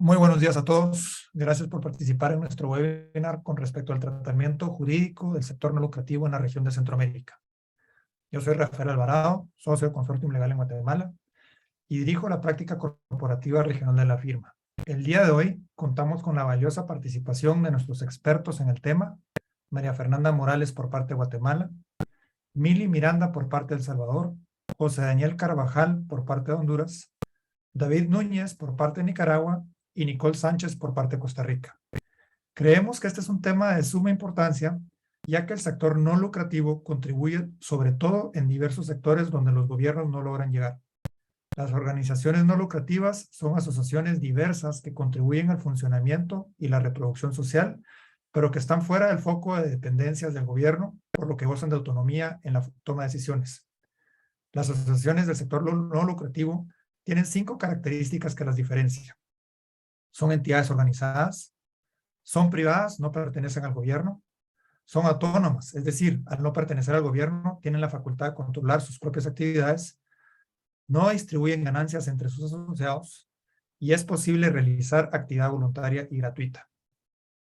Muy buenos días a todos. Gracias por participar en nuestro webinar con respecto al tratamiento jurídico del sector no lucrativo en la región de Centroamérica. Yo soy Rafael Alvarado, socio de Consortium Legal en Guatemala y dirijo la práctica corporativa regional de la firma. El día de hoy contamos con la valiosa participación de nuestros expertos en el tema: María Fernanda Morales por parte de Guatemala, Mili Miranda por parte de El Salvador, José Daniel Carvajal por parte de Honduras, David Núñez por parte de Nicaragua y Nicole Sánchez por parte de Costa Rica. Creemos que este es un tema de suma importancia, ya que el sector no lucrativo contribuye sobre todo en diversos sectores donde los gobiernos no logran llegar. Las organizaciones no lucrativas son asociaciones diversas que contribuyen al funcionamiento y la reproducción social, pero que están fuera del foco de dependencias del gobierno, por lo que gozan de autonomía en la toma de decisiones. Las asociaciones del sector no lucrativo tienen 5 características que las diferencian. Son entidades organizadas, son privadas, no pertenecen al gobierno, son autónomas, es decir, al no pertenecer al gobierno, tienen la facultad de controlar sus propias actividades, no distribuyen ganancias entre sus asociados y es posible realizar actividad voluntaria y gratuita.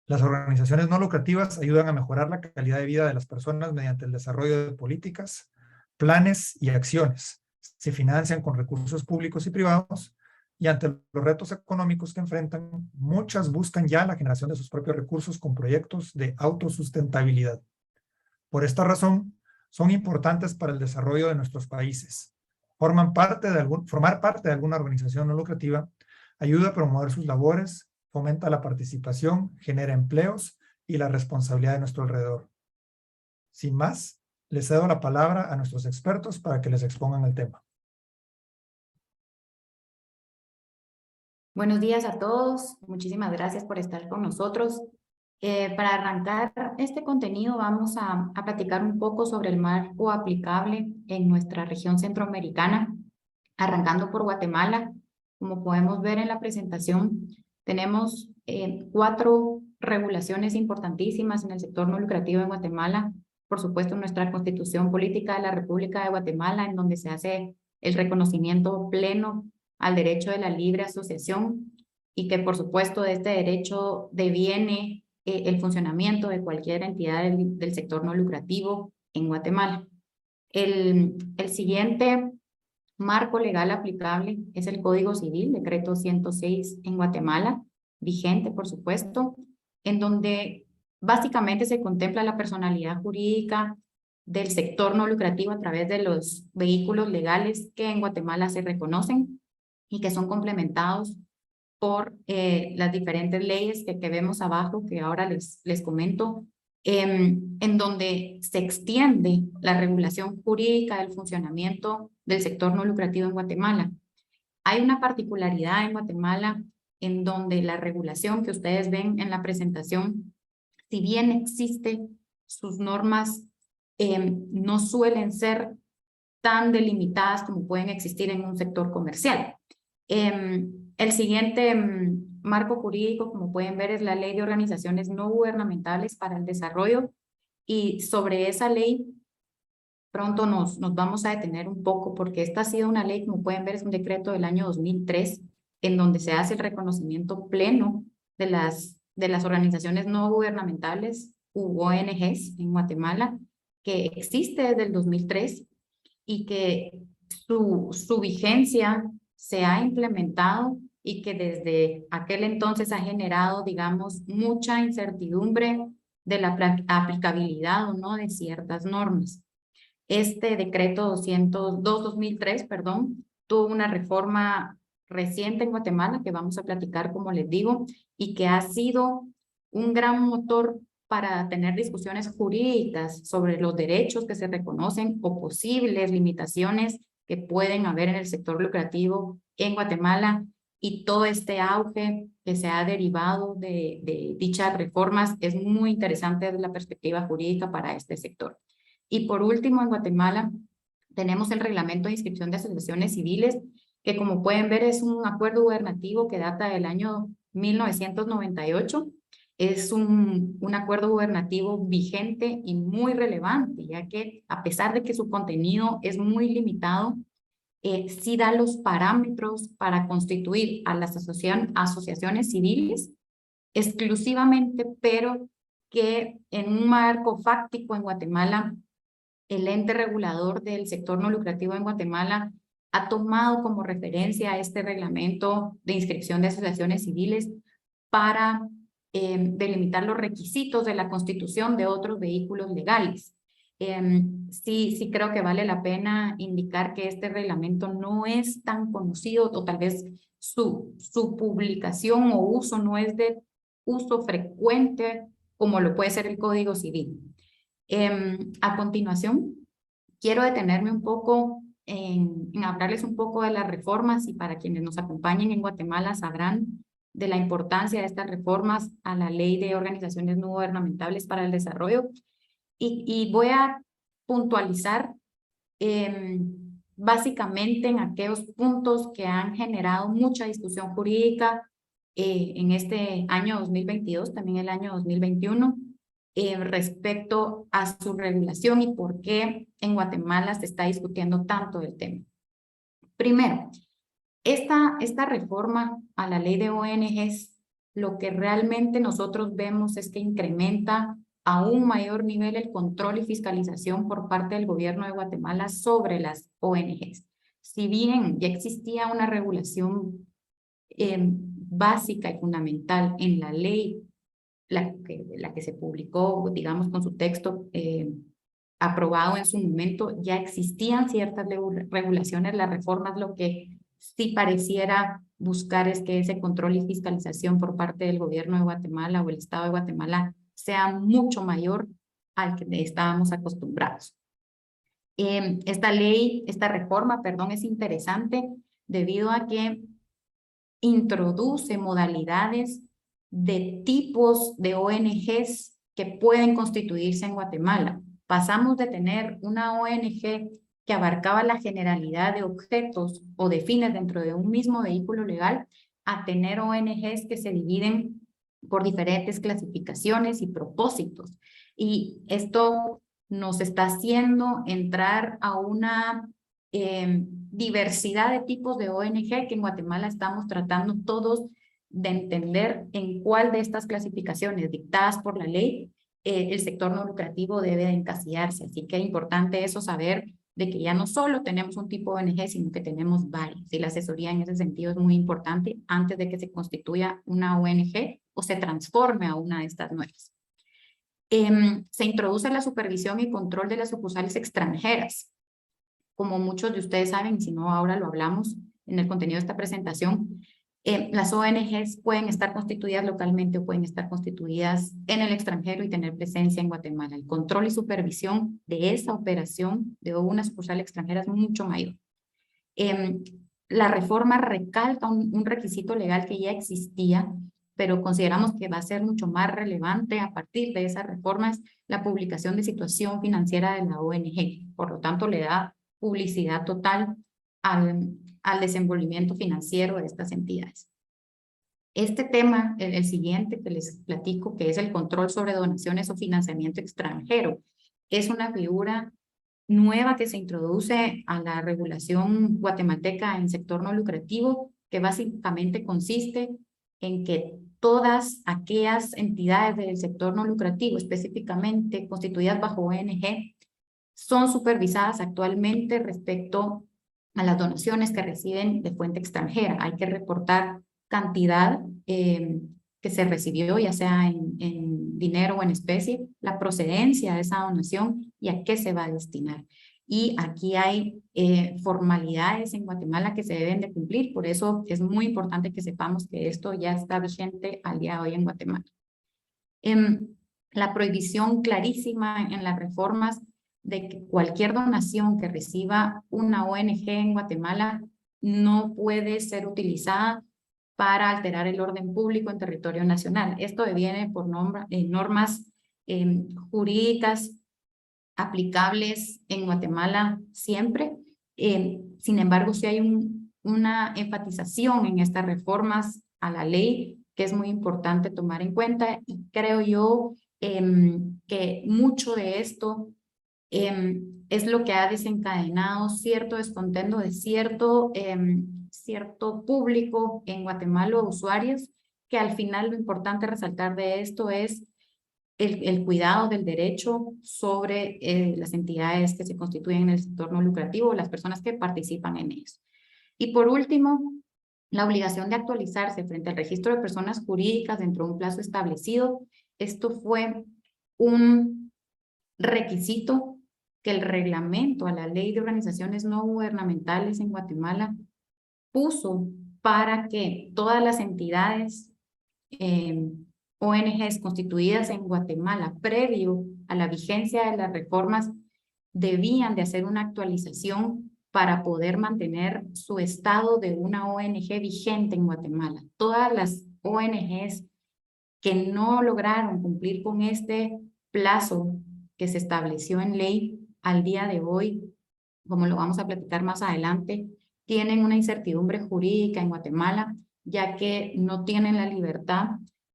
Las organizaciones no lucrativas ayudan a mejorar la calidad de vida de las personas mediante el desarrollo de políticas, planes y acciones. Se financian con recursos públicos y privados y ante los retos económicos que enfrentan, muchas buscan ya la generación de sus propios recursos con proyectos de autosustentabilidad. Por esta razón, son importantes para el desarrollo de nuestros países. Formar parte de alguna organización no lucrativa ayuda a promover sus labores, fomenta la participación, genera empleos y la responsabilidad de nuestro alrededor. Sin más, les cedo la palabra a nuestros expertos para que les expongan el tema. Buenos días a todos, muchísimas gracias por estar con nosotros. Para arrancar este contenido vamos a platicar un poco sobre el marco aplicable en nuestra región centroamericana, arrancando por Guatemala. Como podemos ver en la presentación, tenemos 4 regulaciones importantísimas en el sector no lucrativo en Guatemala. Por supuesto, nuestra Constitución Política de la República de Guatemala, en donde se hace el reconocimiento pleno al derecho de la libre asociación y que por supuesto de este derecho deviene el funcionamiento de cualquier entidad del sector no lucrativo en Guatemala. El siguiente marco legal aplicable es el Código Civil, decreto 106 en Guatemala, vigente por supuesto, en donde básicamente se contempla la personalidad jurídica del sector no lucrativo a través de los vehículos legales que en Guatemala se reconocen y que son complementados por las diferentes leyes que vemos abajo, que ahora les comento, en donde se extiende la regulación jurídica del funcionamiento del sector no lucrativo en Guatemala. Hay una particularidad en Guatemala en donde la regulación que ustedes ven en la presentación, si bien existe, sus normas no suelen ser tan delimitadas como pueden existir en un sector comercial. El siguiente marco jurídico, como pueden ver, es la Ley de Organizaciones No Gubernamentales para el Desarrollo, y sobre esa ley pronto nos vamos a detener un poco porque esta ha sido una ley, como pueden ver, es un decreto del año 2003 en donde se hace el reconocimiento pleno de las organizaciones no gubernamentales u ONGs en Guatemala, que existe desde el 2003 y que su vigencia se ha implementado y que desde aquel entonces ha generado, digamos, mucha incertidumbre de la aplicabilidad o no de ciertas normas. Este decreto 202-2003, perdón, tuvo una reforma reciente en Guatemala que vamos a platicar, como les digo, y que ha sido un gran motor para tener discusiones jurídicas sobre los derechos que se reconocen o posibles limitaciones que pueden haber en el sector lucrativo en Guatemala, y todo este auge que se ha derivado de dichas reformas es muy interesante desde la perspectiva jurídica para este sector. Y por último, en Guatemala tenemos el Reglamento de Inscripción de Asociaciones Civiles, que como pueden ver es un acuerdo gubernativo que data del año 1998. Es un acuerdo gubernativo vigente y muy relevante, ya que a pesar de que su contenido es muy limitado, sí da los parámetros para constituir a las asociaciones civiles exclusivamente, pero que en un marco fáctico en Guatemala, el ente regulador del sector no lucrativo en Guatemala ha tomado como referencia este reglamento de inscripción de asociaciones civiles para delimitar los requisitos de la constitución de otros vehículos legales. Sí creo que vale la pena indicar que este reglamento no es tan conocido, o tal vez su publicación o uso no es de uso frecuente como lo puede ser el Código Civil. A continuación, quiero detenerme un poco en hablarles un poco de las reformas, y para quienes nos acompañen en Guatemala sabrán de la importancia de estas reformas a la Ley de Organizaciones No Gubernamentales para el Desarrollo. Y voy a puntualizar básicamente en aquellos puntos que han generado mucha discusión jurídica en este año 2022, también el año 2021, respecto a su regulación y por qué en Guatemala se está discutiendo tanto el tema. Primero, esta reforma a la ley de ONGs, lo que realmente nosotros vemos es que incrementa a un mayor nivel el control y fiscalización por parte del gobierno de Guatemala sobre las ONGs. Si bien ya existía una regulación básica y fundamental en la ley, la que se publicó, digamos, con su texto aprobado en su momento, ya existían ciertas regulaciones. Las reformas lo que sí pareciera buscar es que ese control y fiscalización por parte del gobierno de Guatemala o el Estado de Guatemala sea mucho mayor al que estábamos acostumbrados. Esta reforma, perdón, es interesante debido a que introduce modalidades de tipos de ONGs que pueden constituirse en Guatemala. Pasamos de tener una ONG que abarcaba la generalidad de objetos o de fines dentro de un mismo vehículo legal a tener ONGs que se dividen por diferentes clasificaciones y propósitos. Y esto nos está haciendo entrar a una diversidad de tipos de ONG que en Guatemala estamos tratando todos de entender en cuál de estas clasificaciones dictadas por la ley el sector no lucrativo debe de encasillarse. Así que es importante eso, saber de que ya no solo tenemos un tipo de ONG, sino que tenemos varios. Y la asesoría en ese sentido es muy importante antes de que se constituya una ONG o se transforme a una de estas nuevas. Se introduce la supervisión y control de las sucursales extranjeras. Como muchos de ustedes saben, si no ahora lo hablamos en el contenido de esta presentación, las ONGs pueden estar constituidas localmente o pueden estar constituidas en el extranjero y tener presencia en Guatemala. El control y supervisión de esa operación de una sucursal extranjera es mucho mayor. La reforma recalca un requisito legal que ya existía, pero consideramos que va a ser mucho más relevante a partir de esas reformas la publicación de situación financiera de la ONG. Por lo tanto, le da publicidad total al desenvolvimiento financiero de estas entidades. Este tema, el siguiente que les platico, que es el control sobre donaciones o financiamiento extranjero, es una figura nueva que se introduce a la regulación guatemalteca en sector no lucrativo, que básicamente consiste en que todas aquellas entidades del sector no lucrativo, específicamente constituidas bajo ONG, son supervisadas actualmente respecto a las donaciones que reciben de fuente extranjera. Hay que reportar cantidad que se recibió, ya sea en dinero o en especie, la procedencia de esa donación y a qué se va a destinar. Y aquí hay formalidades en Guatemala que se deben de cumplir, por eso es muy importante que sepamos que esto ya está vigente al día de hoy en Guatemala. La prohibición clarísima en las reformas de que cualquier donación que reciba una ONG en Guatemala no puede ser utilizada para alterar el orden público en territorio nacional. Esto deviene por normas jurídicas aplicables en Guatemala siempre. Sin embargo, sí hay una enfatización en estas reformas a la ley que es muy importante tomar en cuenta, y creo yo que mucho de esto es lo que ha desencadenado cierto descontento de cierto público en Guatemala, usuarios, que al final lo importante resaltar de esto es el cuidado del derecho sobre las entidades que se constituyen en el sector no lucrativo, las personas que participan en ellos. Y por último, la obligación de actualizarse frente al registro de personas jurídicas dentro de un plazo establecido. Esto fue un requisito que el reglamento a la ley de organizaciones no gubernamentales en Guatemala puso para que todas las entidades ONGs constituidas en Guatemala previo a la vigencia de las reformas debían de hacer una actualización para poder mantener su estado de una ONG vigente en Guatemala. Todas las ONGs que no lograron cumplir con este plazo que se estableció en ley al día de hoy, como lo vamos a platicar más adelante, tienen una incertidumbre jurídica en Guatemala, ya que no tienen la libertad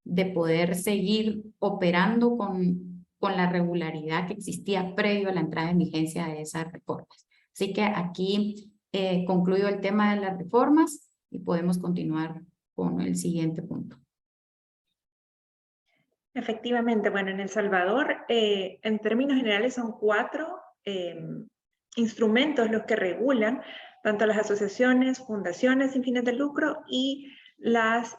de poder seguir operando con la regularidad que existía previo a la entrada en vigencia de esas reformas. Así que aquí concluyo el tema de las reformas y podemos continuar con el siguiente punto. Efectivamente, bueno, en El Salvador, en términos generales, son 4 instrumentos los que regulan tanto las asociaciones, fundaciones sin fines de lucro y las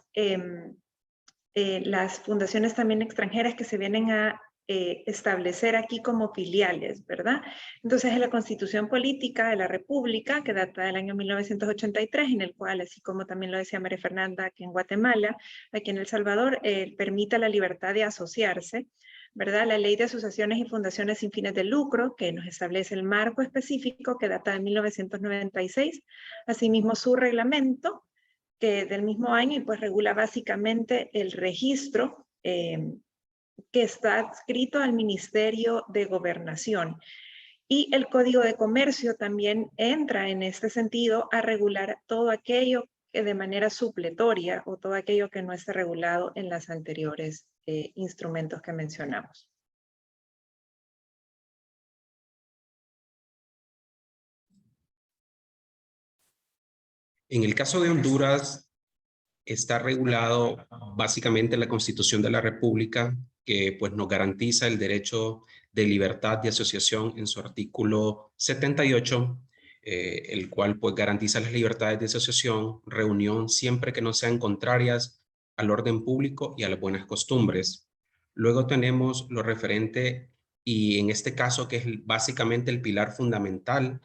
fundaciones también extranjeras que se vienen a establecer aquí como filiales, ¿verdad? Entonces, es la Constitución Política de la República, que data del año 1983, en el cual, así como también lo decía María Fernanda, aquí en Guatemala, aquí en El Salvador, permite la libertad de asociarse, ¿verdad? La Ley de Asociaciones y Fundaciones sin fines de lucro, que nos establece el marco específico, que data de 1996, asimismo su reglamento, que del mismo año, y pues regula básicamente el registro que está adscrito al Ministerio de Gobernación. Y el Código de Comercio también entra en este sentido a regular todo aquello que de manera supletoria o todo aquello que no esté regulado en los anteriores instrumentos que mencionamos. En el caso de Honduras, está regulado básicamente la Constitución de la República, que pues nos garantiza el derecho de libertad de asociación en su artículo 78, el cual pues garantiza las libertades de asociación, reunión, siempre que no sean contrarias al orden público y a las buenas costumbres. Luego tenemos lo referente, y en este caso que es básicamente el pilar fundamental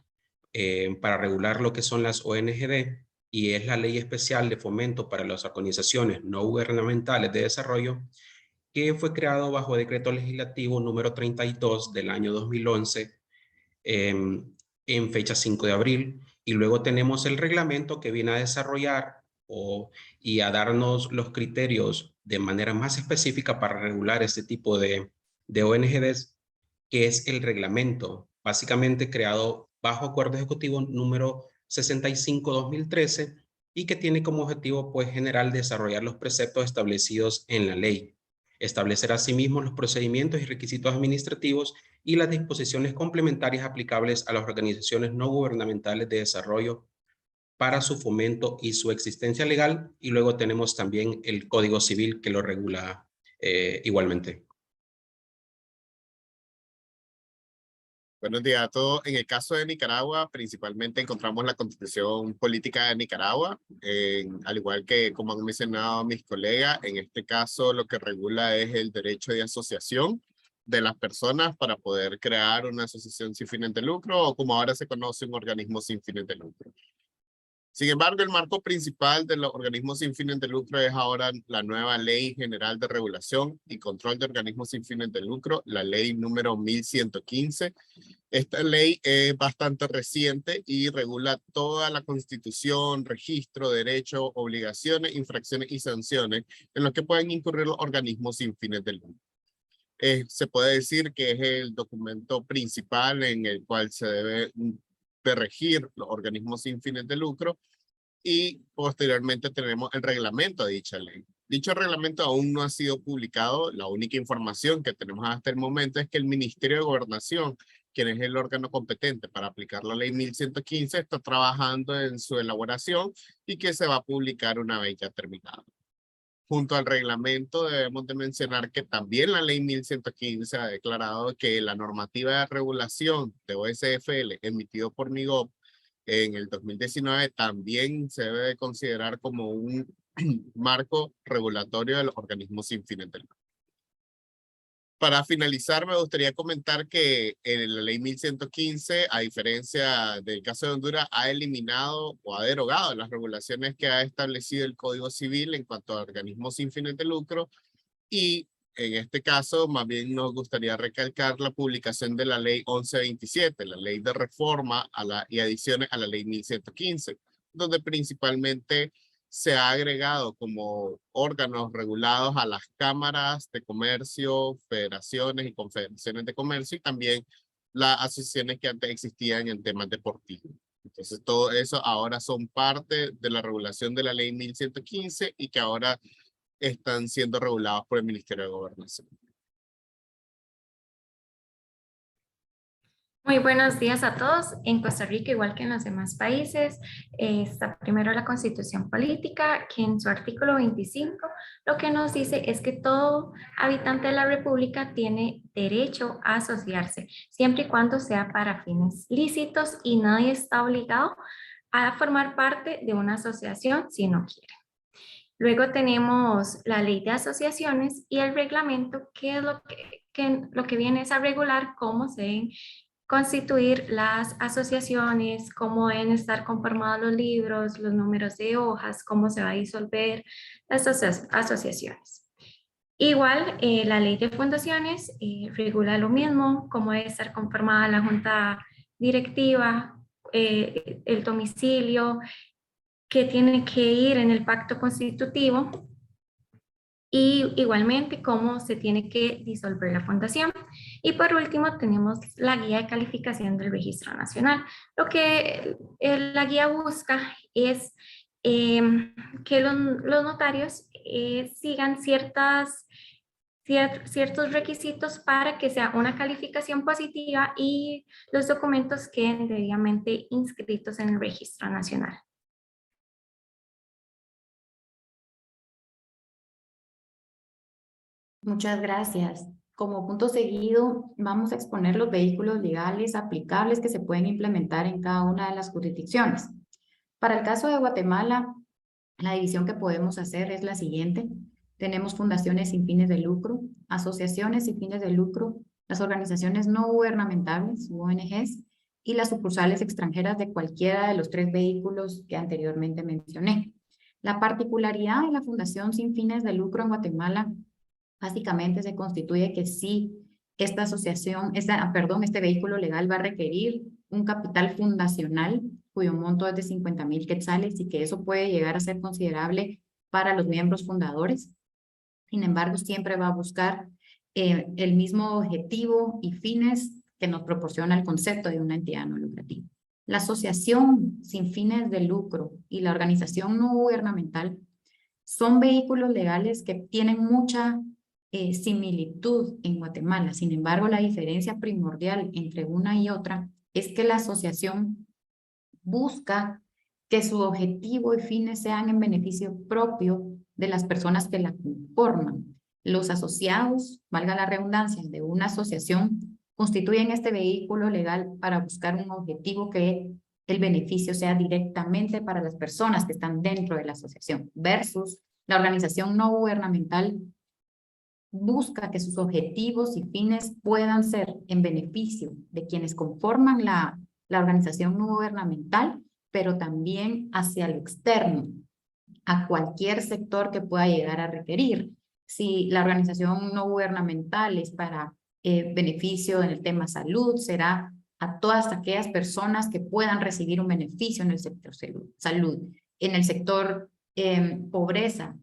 para regular lo que son las ONGD, y es la Ley Especial de Fomento para las Organizaciones No Gubernamentales de Desarrollo, que fue creado bajo Decreto Legislativo número 32 del año 2011, en fecha 5 de abril. Y luego tenemos el reglamento que viene a desarrollar y a darnos los criterios de manera más específica para regular este tipo de ONGs, que es el reglamento, básicamente creado bajo Acuerdo Ejecutivo número 65-2013, y que tiene como objetivo pues general desarrollar los preceptos establecidos en la ley, establecer asimismo los procedimientos y requisitos administrativos y las disposiciones complementarias aplicables a las organizaciones no gubernamentales de desarrollo para su fomento y su existencia legal. Y luego tenemos también el Código Civil que lo regula igualmente. Buenos días a todos. En el caso de Nicaragua, principalmente encontramos la Constitución Política de Nicaragua, al igual que como han mencionado mis colegas, en este caso lo que regula es el derecho de asociación de las personas para poder crear una asociación sin fines de lucro, o como ahora se conoce, un organismo sin fines de lucro. Sin embargo, el marco principal de los organismos sin fines de lucro es ahora la nueva Ley General de Regulación y Control de Organismos sin fines de lucro, la ley número 1115. Esta ley es bastante reciente y regula toda la constitución, registro, derecho, obligaciones, infracciones y sanciones en los que pueden incurrir los organismos sin fines de lucro. Se puede decir que es el documento principal en el cual se debe de regir los organismos sin fines de lucro, y posteriormente tenemos el reglamento de dicha ley. Dicho reglamento aún no ha sido publicado. La única información que tenemos hasta el momento es que el Ministerio de Gobernación quien es el órgano competente para aplicar la ley 1115, está trabajando en su elaboración y que se va a publicar una vez ya terminada. Junto al reglamento debemos de mencionar que también la ley 1115 ha declarado que la normativa de regulación de OSFL emitido por MIGOV en el 2019 también se debe de considerar como un marco regulatorio de los organismos sin fines de lucro. Para finalizar, me gustaría comentar que la ley 1115, a diferencia del caso de Honduras, ha eliminado o ha derogado las regulaciones que ha establecido el Código Civil en cuanto a organismos sin fines de lucro, y en este caso más bien nos gustaría recalcar la publicación de la ley 1127, la ley de reforma y adiciones a la ley 1115, donde principalmente se ha agregado como órganos regulados a las cámaras de comercio, federaciones y confederaciones de comercio, y también las asociaciones que antes existían en temas deportivos. Entonces todo eso ahora son parte de la regulación de la ley 1115 y que ahora están siendo regulados por el Ministerio de Gobernación. Muy buenos días a todos. En Costa Rica, igual que en los demás países, está primero la Constitución Política, que en su artículo 25 lo que nos dice es que todo habitante de la República tiene derecho a asociarse, siempre y cuando sea para fines lícitos, y nadie está obligado a formar parte de una asociación si no quiere. Luego tenemos la ley de asociaciones y el reglamento, que es lo que viene es a regular cómo se deben constituir las asociaciones, cómo deben estar conformados los libros, los números de hojas, cómo se va a disolver las asociaciones. Igual, la ley de fundaciones regula lo mismo, cómo debe estar conformada la junta directiva, el domicilio, que tiene que ir en el pacto constitutivo, y igualmente cómo se tiene que disolver la fundación. Y por último tenemos la guía de calificación del Registro Nacional. Lo que la guía busca es que los notarios sigan ciertos requisitos para que sea una calificación positiva y los documentos queden debidamente inscritos en el Registro Nacional. Muchas gracias. Como punto seguido, vamos a exponer los vehículos legales aplicables que se pueden implementar en cada una de las jurisdicciones. Para el caso de Guatemala, la división que podemos hacer es la siguiente. Tenemos fundaciones sin fines de lucro, asociaciones sin fines de lucro, las organizaciones no gubernamentales, ONGs, y las sucursales extranjeras de cualquiera de los 3 vehículos que anteriormente mencioné. La particularidad de la fundación sin fines de lucro en Guatemala básicamente se constituye que si esta este vehículo legal va a requerir un capital fundacional cuyo monto es de 50,000 quetzales, y que eso puede llegar a ser considerable para los miembros fundadores. Sin embargo, siempre va a buscar el mismo objetivo y fines que nos proporciona el concepto de una entidad no lucrativa. La asociación sin fines de lucro y la organización no gubernamental son vehículos legales que tienen mucha similitud en Guatemala. Sin embargo, la diferencia primordial entre una y otra es que la asociación busca que su objetivo y fines sean en beneficio propio de las personas que la conforman. Los asociados, valga la redundancia, de una asociación constituyen este vehículo legal para buscar un objetivo que el beneficio sea directamente para las personas que están dentro de la asociación, versus la organización no gubernamental busca que sus objetivos y fines puedan ser en beneficio de quienes conforman la organización no gubernamental, pero también hacia el externo, a cualquier sector que pueda llegar a requerir. Si la organización no gubernamental es para beneficio en el tema salud, será a todas aquellas personas que puedan recibir un beneficio en el sector salud. En el sector pobreza,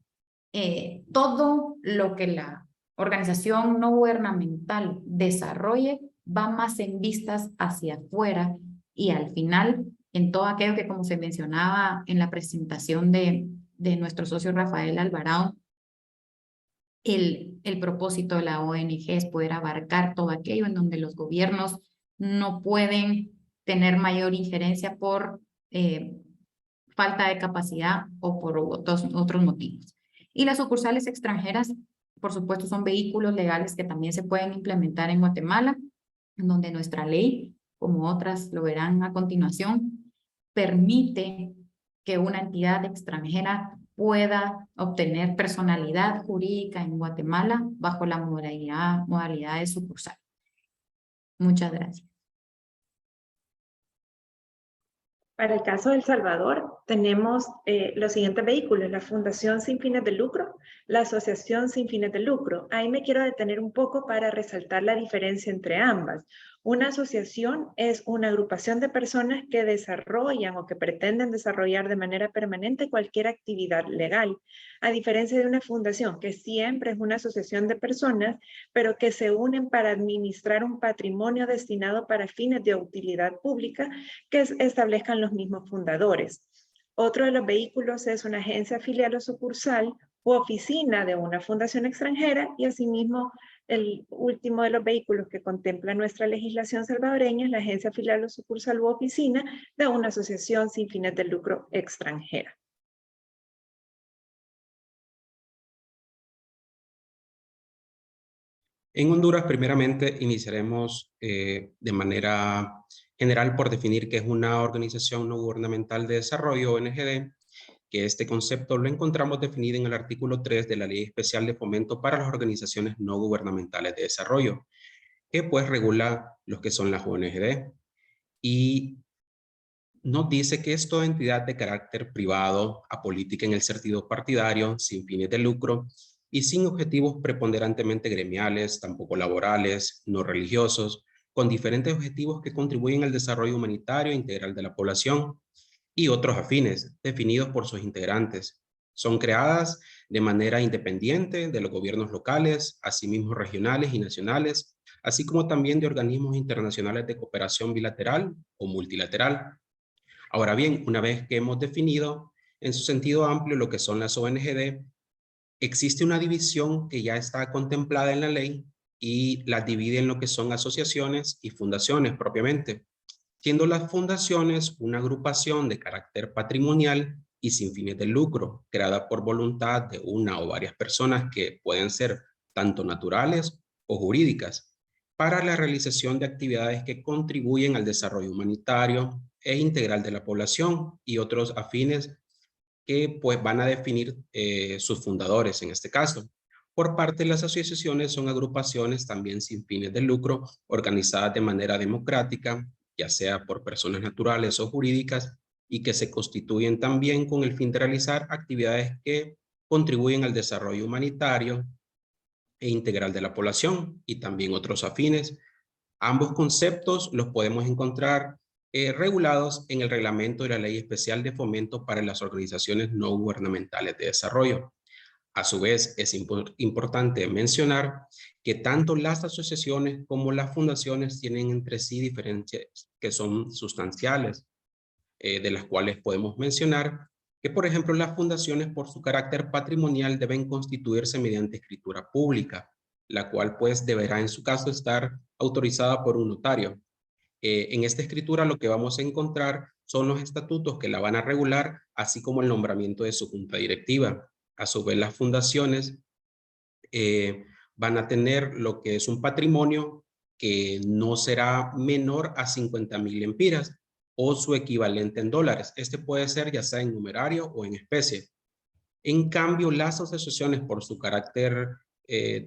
todo lo que la organización no gubernamental desarrolle va más en vistas hacia afuera, y al final en todo aquello que, como se mencionaba en la presentación de nuestro socio Rafael Alvarado, el propósito de la ONG es poder abarcar todo aquello en donde los gobiernos no pueden tener mayor injerencia por falta de capacidad o por otros motivos. Y las sucursales extranjeras, por supuesto, son vehículos legales que también se pueden implementar en Guatemala, en donde nuestra ley, como otras lo verán a continuación, permite que una entidad extranjera pueda obtener personalidad jurídica en Guatemala bajo la modalidad de sucursal. Muchas gracias. Para el caso de El Salvador, tenemos los siguientes vehículos: la Fundación Sin Fines de Lucro, la Asociación Sin Fines de Lucro. Ahí me quiero detener un poco para resaltar la diferencia entre ambas. Una asociación es una agrupación de personas que desarrollan o que pretenden desarrollar de manera permanente cualquier actividad legal, a diferencia de una fundación que siempre es una asociación de personas, pero que se unen para administrar un patrimonio destinado para fines de utilidad pública que establezcan los mismos fundadores. Otro de los vehículos es una agencia filial o sucursal u oficina de una fundación extranjera, y asimismo el último de los vehículos que contempla nuestra legislación salvadoreña es la agencia filial o sucursal u oficina de una asociación sin fines de lucro extranjera. En Honduras, primeramente, iniciaremos de manera general por definir qué es una organización no gubernamental de desarrollo, ONGD, que este concepto lo encontramos definido en el artículo 3 de la Ley Especial de Fomento para las Organizaciones No Gubernamentales de Desarrollo, que pues regula los que son las ONGD. Y nos dice que es toda entidad de carácter privado, apolítica en el sentido partidario, sin fines de lucro y sin objetivos preponderantemente gremiales, tampoco laborales, no religiosos, con diferentes objetivos que contribuyen al desarrollo humanitario integral de la población y otros afines, definidos por sus integrantes. Son creadas de manera independiente de los gobiernos locales, asimismo regionales y nacionales, así como también de organismos internacionales de cooperación bilateral o multilateral. Ahora bien, una vez que hemos definido en su sentido amplio lo que son las ONGD, existe una división que ya está contemplada en la ley y las divide en lo que son asociaciones y fundaciones propiamente, siendo las fundaciones una agrupación de carácter patrimonial y sin fines de lucro, creada por voluntad de una o varias personas que pueden ser tanto naturales o jurídicas, para la realización de actividades que contribuyen al desarrollo humanitario e integral de la población y otros afines que pues van a definir sus fundadores en este caso. Por parte de las asociaciones son agrupaciones también sin fines de lucro, organizadas de manera democrática, ya sea por personas naturales o jurídicas, y que se constituyen también con el fin de realizar actividades que contribuyen al desarrollo humanitario e integral de la población y también otros afines. Ambos conceptos los podemos encontrar regulados en el reglamento de la Ley Especial de Fomento para las Organizaciones No Gubernamentales de Desarrollo. A su vez, es importante mencionar que tanto las asociaciones como las fundaciones tienen entre sí diferencias que son sustanciales, de las cuales podemos mencionar que, por ejemplo, las fundaciones por su carácter patrimonial deben constituirse mediante escritura pública, la cual pues deberá en su caso estar autorizada por un notario. En esta escritura lo que vamos a encontrar son los estatutos que la van a regular, así como el nombramiento de su junta directiva. A su vez, las fundaciones van a tener lo que es un patrimonio que no será menor a 50,000 lempiras o su equivalente en dólares. Este puede ser ya sea en numerario o en especie. En cambio, las asociaciones por su carácter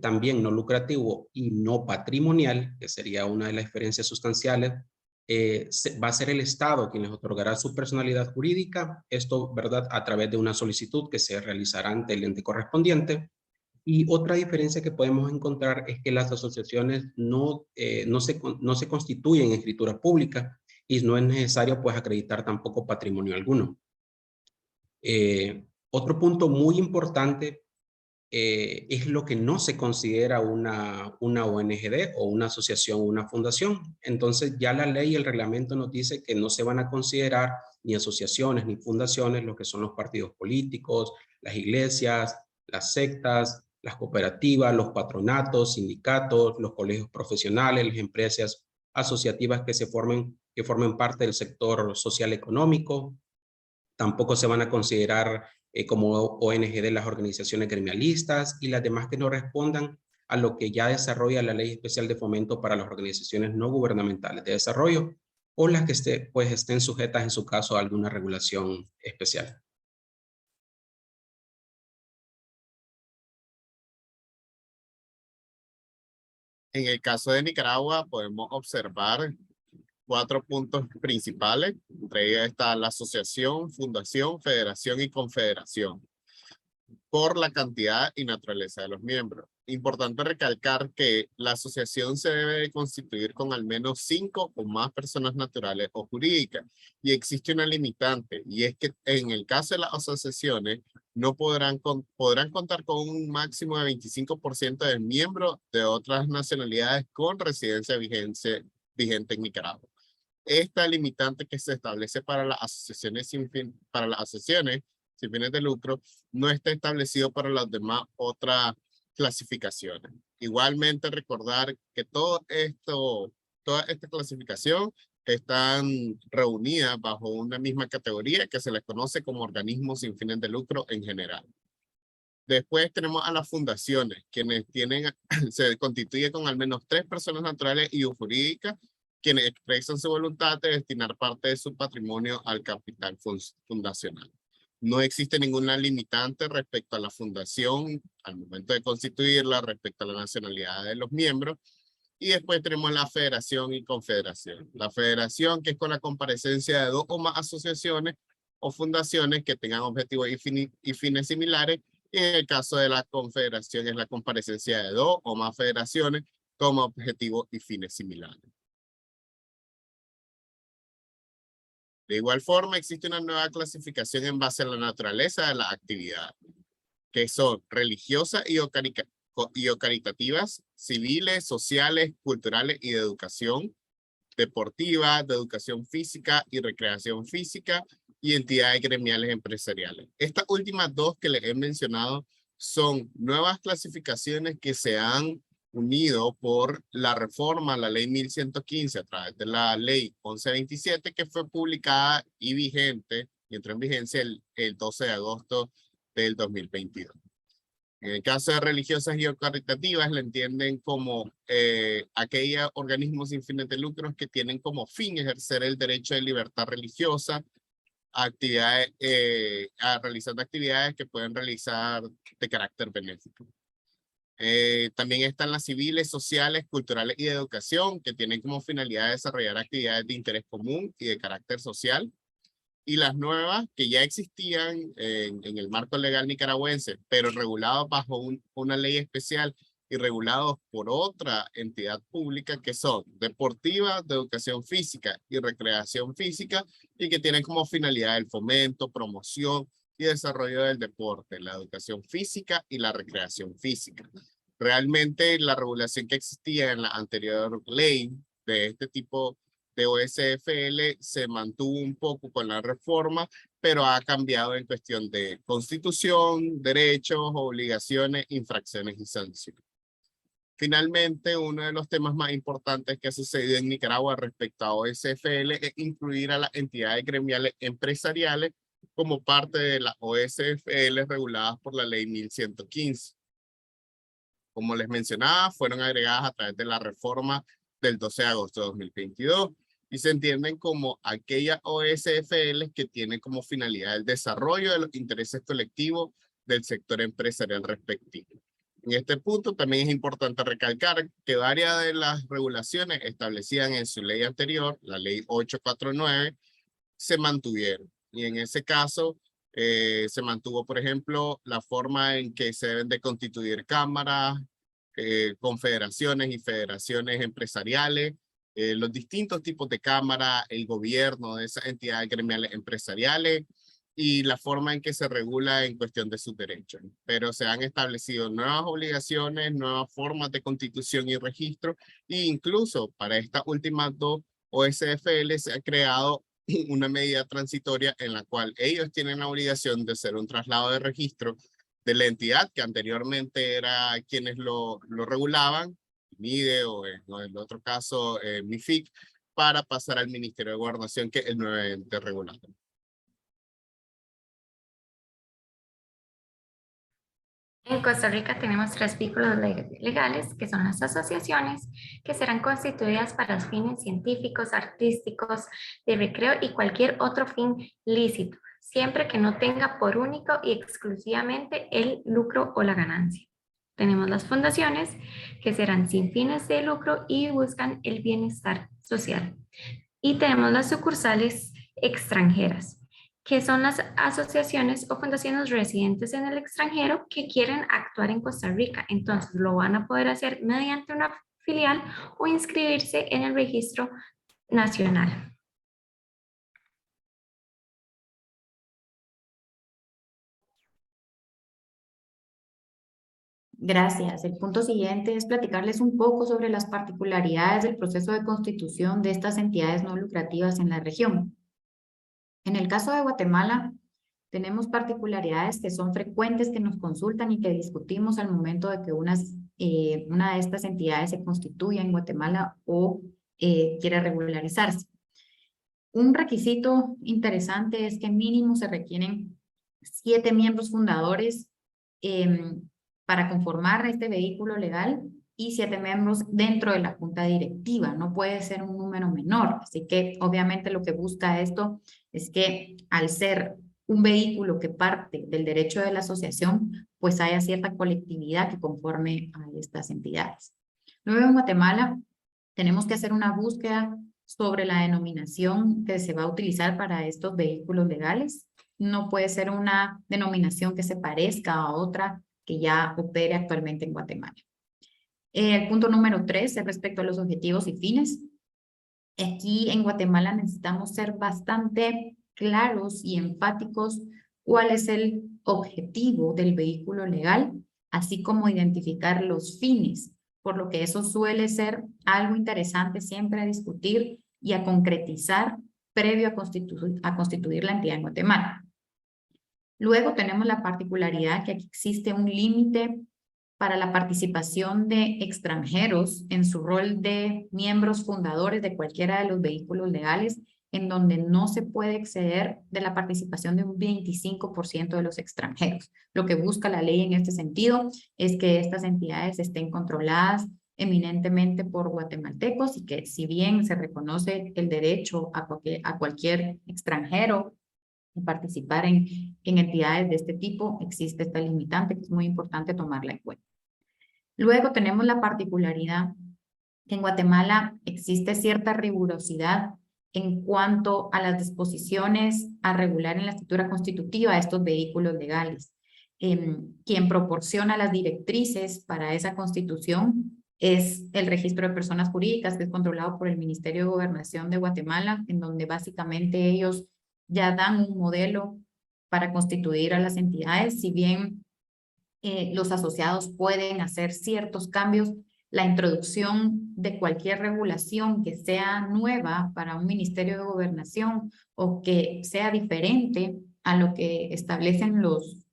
también no lucrativo y no patrimonial, que sería una de las diferencias sustanciales, va a ser el Estado quien les otorgará su personalidad jurídica, esto, ¿verdad?, a través de una solicitud que se realizará ante el ente correspondiente. Y otra diferencia que podemos encontrar es que las asociaciones no se constituyen en escritura pública y no es necesario pues acreditar tampoco patrimonio alguno. Otro punto muy importante es lo que no se considera una ONGD o una asociación o una fundación. Entonces ya la ley y el reglamento nos dice que no se van a considerar ni asociaciones ni fundaciones lo que son los partidos políticos, las iglesias, las sectas, las cooperativas, los patronatos, sindicatos, los colegios profesionales, las empresas asociativas que formen parte del sector social económico. Tampoco se van a considerar como ONG de las organizaciones gremialistas y las demás que no respondan a lo que ya desarrolla la Ley Especial de Fomento para las Organizaciones No Gubernamentales de Desarrollo o las que estén sujetas en su caso a alguna regulación especial. En el caso de Nicaragua podemos observar 4 puntos principales. Entre ellas está la asociación, fundación, federación y confederación, por la cantidad y naturaleza de los miembros. Importante recalcar que la asociación se debe de constituir con al menos 5 o más personas naturales o jurídicas. Y existe una limitante, y es que en el caso de las asociaciones no podrán contar con un máximo de 25% de miembros de otras nacionalidades con residencia vigente en Nicaragua. Esta limitante que se establece para las asociaciones sin fines de lucro no está establecido para las demás otras clasificaciones. Igualmente recordar que toda esta clasificación están reunidas bajo una misma categoría que se les conoce como organismos sin fines de lucro en general. Después tenemos a las fundaciones, quienes se constituyen con al menos 3 personas naturales y jurídicas, quienes expresan su voluntad de destinar parte de su patrimonio al capital fundacional. No existe ninguna limitante respecto a la fundación al momento de constituirla, respecto a la nacionalidad de los miembros. Y después tenemos la federación y confederación. La federación, que es con la comparecencia de 2 o más asociaciones o fundaciones que tengan objetivos y fines similares. Y en el caso de la confederación es la comparecencia de 2 o más federaciones con objetivos y fines similares. De igual forma, existe una nueva clasificación en base a la naturaleza de las actividades, que son religiosas y o caritativas, civiles, sociales, culturales y de educación, deportiva, de educación física y recreación física, y entidades gremiales empresariales. Estas últimas 2 que les he mencionado son nuevas clasificaciones que se han unido por la reforma a la ley 1115 a través de la ley 1127 que fue publicada y vigente y entró en vigencia el 12 de agosto del 2022. En el caso de religiosas y caritativas, le entienden como aquellos organismos sin fines de lucro que tienen como fin ejercer el derecho de libertad religiosa, realizando actividades que pueden realizar de carácter benéfico. También están las civiles, sociales, culturales y de educación, que tienen como finalidad desarrollar actividades de interés común y de carácter social. Y las nuevas que ya existían en el marco legal nicaragüense, pero regulados bajo una ley especial y regulados por otra entidad pública, que son deportivas, de educación física y recreación física, y que tienen como finalidad el fomento, promoción y desarrollo del deporte, la educación física y la recreación física. Realmente la regulación que existía en la anterior ley de este tipo de OSFL se mantuvo un poco con la reforma, pero ha cambiado en cuestión de constitución, derechos, obligaciones, infracciones y sanciones. Finalmente, uno de los temas más importantes que ha sucedido en Nicaragua respecto a OSFL es incluir a las entidades gremiales empresariales como parte de las OSFL reguladas por la ley 1115. Como les mencionaba, fueron agregadas a través de la reforma del 12 de agosto de 2022 y se entienden como aquellas OSFL que tienen como finalidad el desarrollo de los intereses colectivos del sector empresarial respectivo. En este punto también es importante recalcar que varias de las regulaciones establecidas en su ley anterior, la ley 849, se mantuvieron. Y en ese caso se mantuvo, por ejemplo, la forma en que se deben de constituir cámaras, confederaciones y federaciones empresariales, los distintos tipos de cámaras, el gobierno de esas entidades gremiales empresariales, y la forma en que se regula en cuestión de sus derechos. Pero se han establecido nuevas obligaciones, nuevas formas de constitución y registro, e incluso para estas últimas 2 OSFL se ha creado una medida transitoria en la cual ellos tienen la obligación de hacer un traslado de registro de la entidad que anteriormente era quienes lo regulaban, MIDE o en el otro caso MIFIC, para pasar al Ministerio de Gobernación, que es el nuevo ente regulador. En Costa Rica tenemos 3 vínculos legales, que son las asociaciones, que serán constituidas para los fines científicos, artísticos, de recreo y cualquier otro fin lícito, siempre que no tenga por único y exclusivamente el lucro o la ganancia. Tenemos las fundaciones, que serán sin fines de lucro y buscan el bienestar social. Y tenemos las sucursales extranjeras, que son las asociaciones o fundaciones residentes en el extranjero que quieren actuar en Costa Rica. Entonces lo van a poder hacer mediante una filial o inscribirse en el registro nacional. Gracias. El punto siguiente es platicarles un poco sobre las particularidades del proceso de constitución de estas entidades no lucrativas en la región. En el caso de Guatemala, tenemos particularidades que son frecuentes, que nos consultan y que discutimos al momento de que una de estas entidades se constituya en Guatemala o quiera regularizarse. Un requisito interesante es que mínimo se requieren 7 miembros fundadores para conformar este vehículo legal y 7 miembros dentro de la junta directiva. No puede ser un número menor. Así que obviamente lo que busca esto es que al ser un vehículo que parte del derecho de la asociación, pues haya cierta colectividad que conforme a estas entidades. Luego en Guatemala tenemos que hacer una búsqueda sobre la denominación que se va a utilizar para estos vehículos legales. No puede ser una denominación que se parezca a otra que ya opere actualmente en Guatemala. El punto número 3 es respecto a los objetivos y fines. Aquí en Guatemala necesitamos ser bastante claros y enfáticos cuál es el objetivo del vehículo legal, así como identificar los fines, por lo que eso suele ser algo interesante siempre a discutir y a concretizar previo a constituir la entidad en Guatemala. Luego tenemos la particularidad que aquí existe un límite para la participación de extranjeros en su rol de miembros fundadores de cualquiera de los vehículos legales, en donde no se puede exceder de la participación de un 25% de los extranjeros. Lo que busca la ley en este sentido es que estas entidades estén controladas eminentemente por guatemaltecos y que si bien se reconoce el derecho a cualquier extranjero participar en entidades de este tipo, existe esta limitante que es muy importante tomarla en cuenta. Luego tenemos la particularidad que en Guatemala existe cierta rigurosidad en cuanto a las disposiciones a regular en la estructura constitutiva de estos vehículos legales. Quien proporciona las directrices para esa constitución es el registro de personas jurídicas, que es controlado por el Ministerio de Gobernación de Guatemala, en donde básicamente ellos ya dan un modelo para constituir a las entidades. Si bien los asociados pueden hacer ciertos cambios, la introducción de cualquier regulación que sea nueva para un Ministerio de Gobernación o que sea diferente a lo que establecen los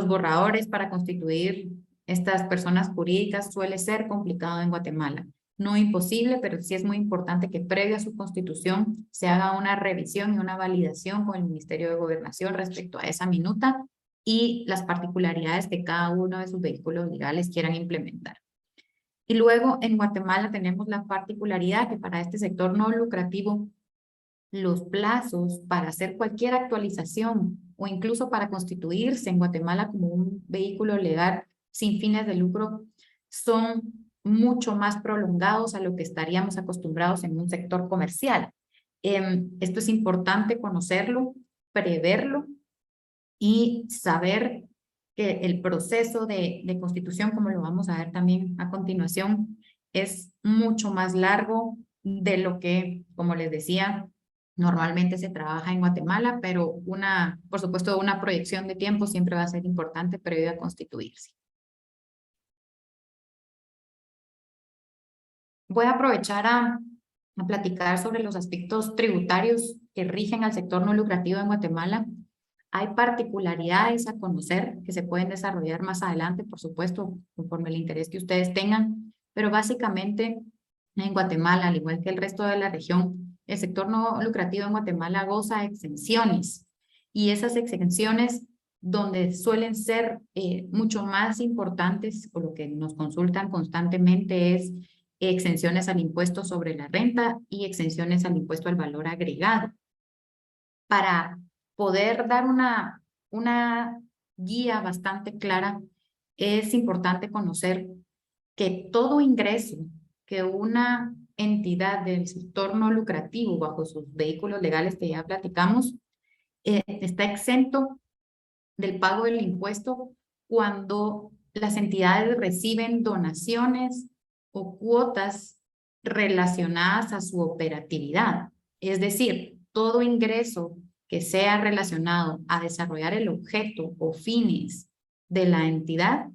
borradores para constituir estas personas jurídicas suele ser complicado en Guatemala. No imposible, pero sí es muy importante que previo a su constitución se haga una revisión y una validación con el Ministerio de Gobernación respecto a esa minuta y las particularidades que cada uno de sus vehículos legales quieran implementar. Y luego en Guatemala tenemos la particularidad que para este sector no lucrativo, los plazos para hacer cualquier actualización o incluso para constituirse en Guatemala como un vehículo legal sin fines de lucro son mucho más prolongados a lo que estaríamos acostumbrados en un sector comercial. Esto es importante conocerlo, preverlo y saber que el proceso de constitución, como lo vamos a ver también a continuación, es mucho más largo de lo que, como les decía, normalmente se trabaja en Guatemala, pero por supuesto, una proyección de tiempo siempre va a ser importante previo a constituirse. Voy a aprovechar a platicar sobre los aspectos tributarios que rigen al sector no lucrativo en Guatemala. Hay particularidades a conocer que se pueden desarrollar más adelante, por supuesto, conforme el interés que ustedes tengan, pero básicamente en Guatemala, al igual que el resto de la región, el sector no lucrativo en Guatemala goza de exenciones, y esas exenciones donde suelen ser mucho más importantes, o lo que nos consultan constantemente es exenciones al impuesto sobre la renta y exenciones al impuesto al valor agregado. Para poder dar una guía bastante clara, es importante conocer que todo ingreso que una entidad del sector no lucrativo bajo sus vehículos legales que ya platicamos, está exento del pago del impuesto cuando las entidades reciben donaciones o cuotas relacionadas a su operatividad. Es decir, todo ingreso que sea relacionado a desarrollar el objeto o fines de la entidad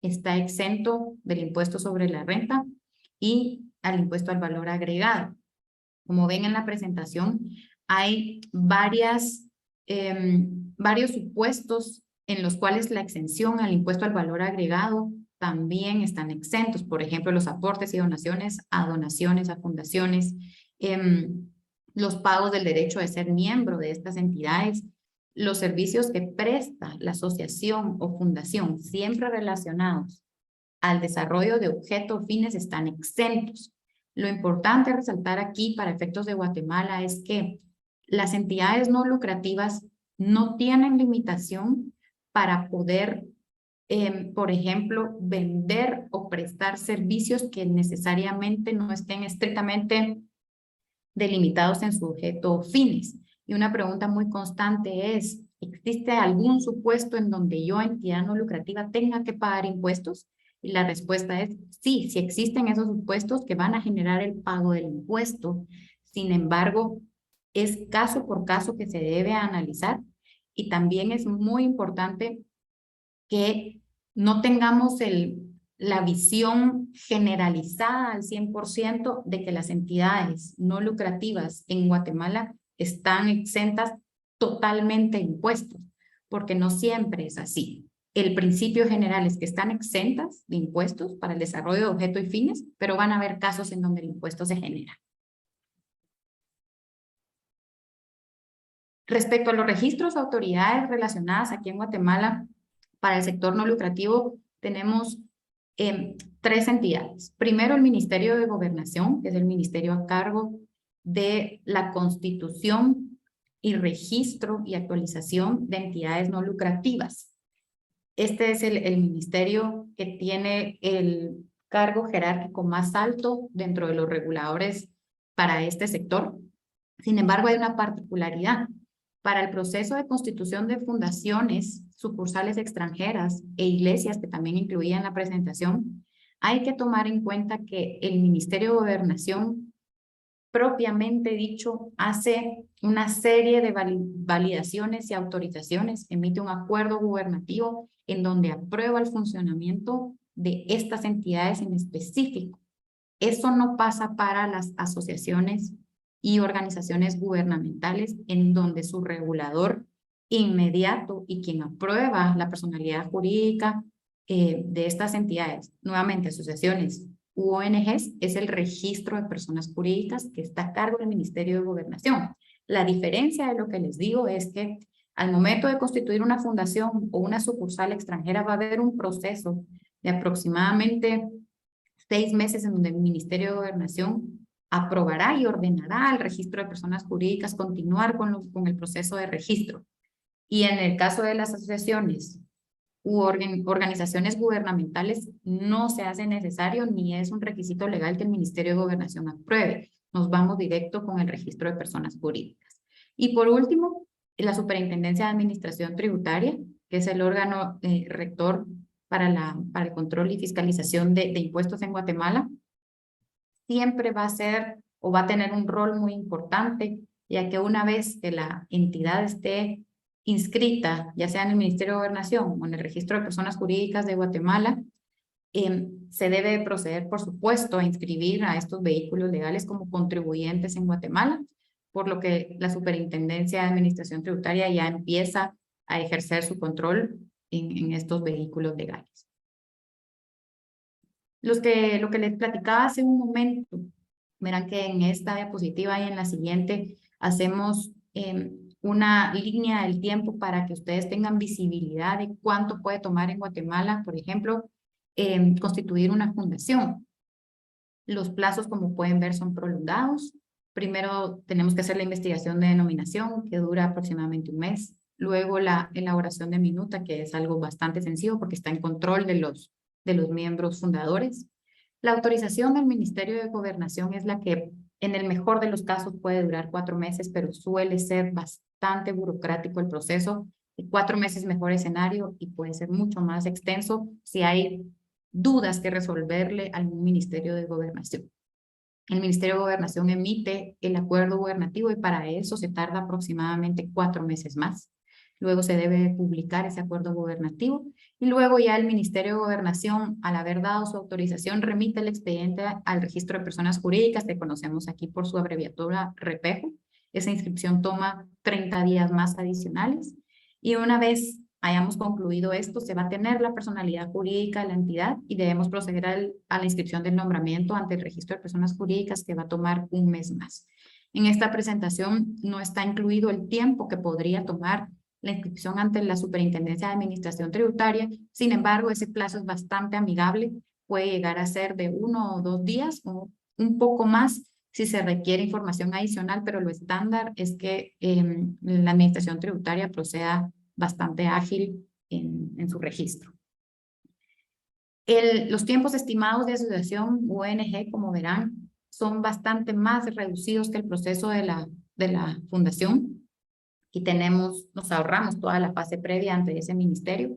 está exento del impuesto sobre la renta y al impuesto al valor agregado. Como ven en la presentación, hay varios supuestos en los cuales la exención al impuesto al valor agregado también están exentos. Por ejemplo, los aportes y donaciones, a fundaciones, los pagos del derecho de ser miembro de estas entidades, los servicios que presta la asociación o fundación, siempre relacionados al desarrollo de objetos o fines, están exentos. Lo importante a resaltar aquí para efectos de Guatemala es que las entidades no lucrativas no tienen limitación para poder, por ejemplo, vender o prestar servicios que necesariamente no estén estrictamente delimitados en su objeto o fines. Y una pregunta muy constante es, ¿existe algún supuesto en donde yo, entidad no lucrativa, tenga que pagar impuestos? Y la respuesta es sí, sí existen esos supuestos que van a generar el pago del impuesto. Sin embargo, es caso por caso que se debe analizar, y también es muy importante que no tengamos la visión generalizada al 100% de que las entidades no lucrativas en Guatemala están exentas totalmente de impuestos, porque no siempre es así. El principio general es que están exentas de impuestos para el desarrollo de objetos y fines, pero van a haber casos en donde el impuesto se genera. Respecto a los registros de autoridades relacionadas aquí en Guatemala, para el sector no lucrativo tenemos 3 entidades. Primero, el Ministerio de Gobernación, que es el ministerio a cargo de la constitución y registro y actualización de entidades no lucrativas. Este es el ministerio que tiene el cargo jerárquico más alto dentro de los reguladores para este sector. Sin embargo, hay una particularidad. Para el proceso de constitución de fundaciones, sucursales extranjeras e iglesias, que también incluía en la presentación, hay que tomar en cuenta que el Ministerio de Gobernación, propiamente dicho, hace una serie de validaciones y autorizaciones, emite un acuerdo gubernativo en donde aprueba el funcionamiento de estas entidades en específico. Eso no pasa para las asociaciones y organizaciones gubernamentales, en donde su regulador inmediato y quien aprueba la personalidad jurídica de estas entidades, nuevamente asociaciones u ONGs, es el registro de personas jurídicas que está a cargo del Ministerio de Gobernación. La diferencia de lo que les digo es que al momento de constituir una fundación o una sucursal extranjera va a haber un proceso de aproximadamente 6 meses en donde el Ministerio de Gobernación aprobará y ordenará al registro de personas jurídicas continuar con el proceso de registro. Y en el caso de las asociaciones u organizaciones gubernamentales, no se hace necesario ni es un requisito legal que el Ministerio de Gobernación apruebe. Nos vamos directo con el registro de personas jurídicas. Y por último, la Superintendencia de Administración Tributaria, que es el órgano rector para el control y fiscalización de impuestos en Guatemala, siempre va a ser o va a tener un rol muy importante, ya que una vez que la entidad esté inscrita, ya sea en el Ministerio de Gobernación o en el Registro de Personas Jurídicas de Guatemala, se debe proceder, por supuesto, a inscribir a estos vehículos legales como contribuyentes en Guatemala, por lo que la Superintendencia de Administración Tributaria ya empieza a ejercer su control en estos vehículos legales. Lo que les platicaba hace un momento, verán que en esta diapositiva y en la siguiente hacemos una línea del tiempo para que ustedes tengan visibilidad de cuánto puede tomar en Guatemala, por ejemplo, constituir una fundación. Los plazos, como pueden ver, son prolongados. Primero tenemos que hacer la investigación de denominación, que dura aproximadamente un mes. Luego la elaboración de minuta, que es algo bastante sencillo porque está en control de los miembros fundadores. La autorización del Ministerio de Gobernación es la que en el mejor de los casos puede durar 4 meses, pero suele ser bastante burocrático el proceso. Y 4 meses mejor escenario y puede ser mucho más extenso si hay dudas que resolverle al Ministerio de Gobernación. El Ministerio de Gobernación emite el acuerdo gubernativo y para eso se tarda aproximadamente 4 meses más. Luego se debe publicar ese acuerdo gubernativo y luego ya el Ministerio de Gobernación, al haber dado su autorización, remite el expediente al Registro de Personas Jurídicas, que conocemos aquí por su abreviatura REPEJO. Esa inscripción toma 30 días más adicionales y una vez hayamos concluido esto, se va a tener la personalidad jurídica de la entidad y debemos proceder a la inscripción del nombramiento ante el Registro de Personas Jurídicas, que va a tomar un mes más. En esta presentación no está incluido el tiempo que podría tomar la inscripción ante la Superintendencia de Administración Tributaria. Sin embargo, ese plazo es bastante amigable, puede llegar a ser de 1 o 2 días o un poco más si se requiere información adicional, pero lo estándar es que la Administración Tributaria proceda bastante ágil en su registro. Los tiempos estimados de asociación ONG, como verán, son bastante más reducidos que el proceso de la fundación. Y nos ahorramos toda la fase previa ante ese ministerio.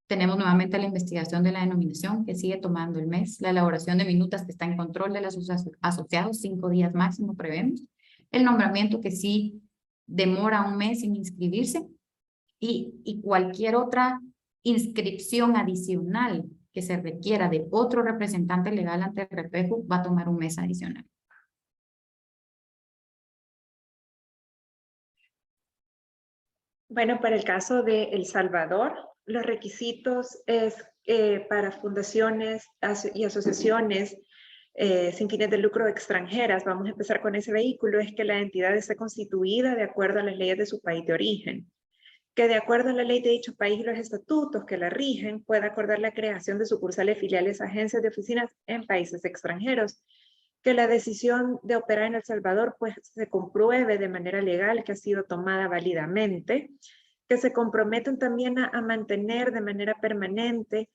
Tenemos nuevamente la investigación de la denominación, que sigue tomando el mes, la elaboración de minutas, que está en control de los asociados, 5 días máximo prevemos, el nombramiento, que sí demora un mes sin inscribirse, y cualquier otra inscripción adicional que se requiera de otro representante legal ante el REPEJO va a tomar un mes adicional. Bueno, para el caso de El Salvador, los requisitos para fundaciones y asociaciones sin fines de lucro extranjeras, vamos a empezar con ese vehículo, es que la entidad esté constituida de acuerdo a las leyes de su país de origen, que de acuerdo a la ley de dicho país y los estatutos que la rigen, pueda acordar la creación de sucursales, filiales, agencias de oficinas en países extranjeros, que la decisión de operar en El Salvador pues se compruebe de manera legal que ha sido tomada válidamente, que se comprometen también a mantener de manera permanente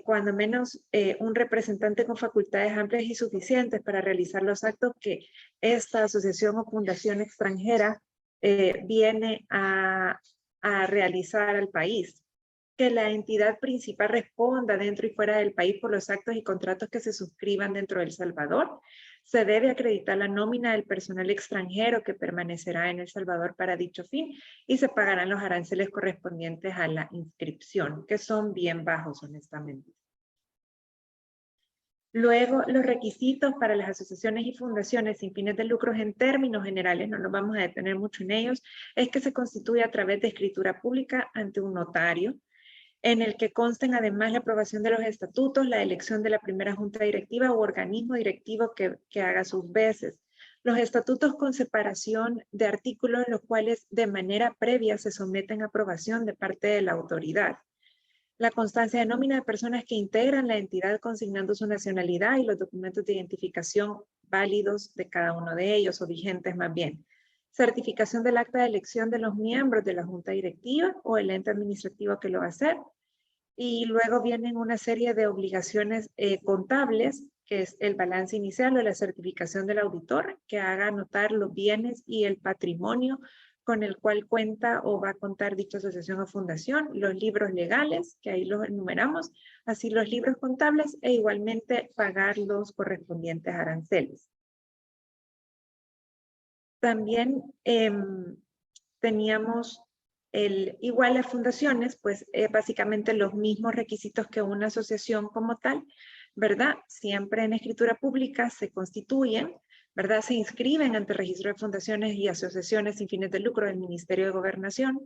cuando menos un representante con facultades amplias y suficientes para realizar los actos que esta asociación o fundación extranjera viene a realizar al país. Que la entidad principal responda dentro y fuera del país por los actos y contratos que se suscriban dentro de El Salvador. Se debe acreditar la nómina del personal extranjero que permanecerá en El Salvador para dicho fin y se pagarán los aranceles correspondientes a la inscripción, que son bien bajos, honestamente. Luego, los requisitos para las asociaciones y fundaciones sin fines de lucro en términos generales, no nos vamos a detener mucho en ellos, es que se constituye a través de escritura pública ante un notario, en el que consten además la aprobación de los estatutos, la elección de la primera junta directiva u organismo directivo que haga sus veces. Los estatutos con separación de artículos, los cuales de manera previa se someten a aprobación de parte de la autoridad. La constancia de nómina de personas que integran la entidad consignando su nacionalidad y los documentos de identificación válidos de cada uno de ellos, o vigentes más bien. Certificación del acta de elección de los miembros de la junta directiva o el ente administrativo que lo va a hacer. Y luego vienen una serie de obligaciones contables, que es el balance inicial o la certificación del auditor, que haga anotar los bienes y el patrimonio con el cual cuenta o va a contar dicha asociación o fundación, los libros legales, que ahí los enumeramos, así los libros contables, e igualmente pagar los correspondientes aranceles. También teníamos igual las fundaciones, pues básicamente los mismos requisitos que una asociación como tal, ¿verdad? Siempre en escritura pública se constituyen, ¿verdad? Se inscriben ante el registro de fundaciones y asociaciones sin fines de lucro del Ministerio de Gobernación,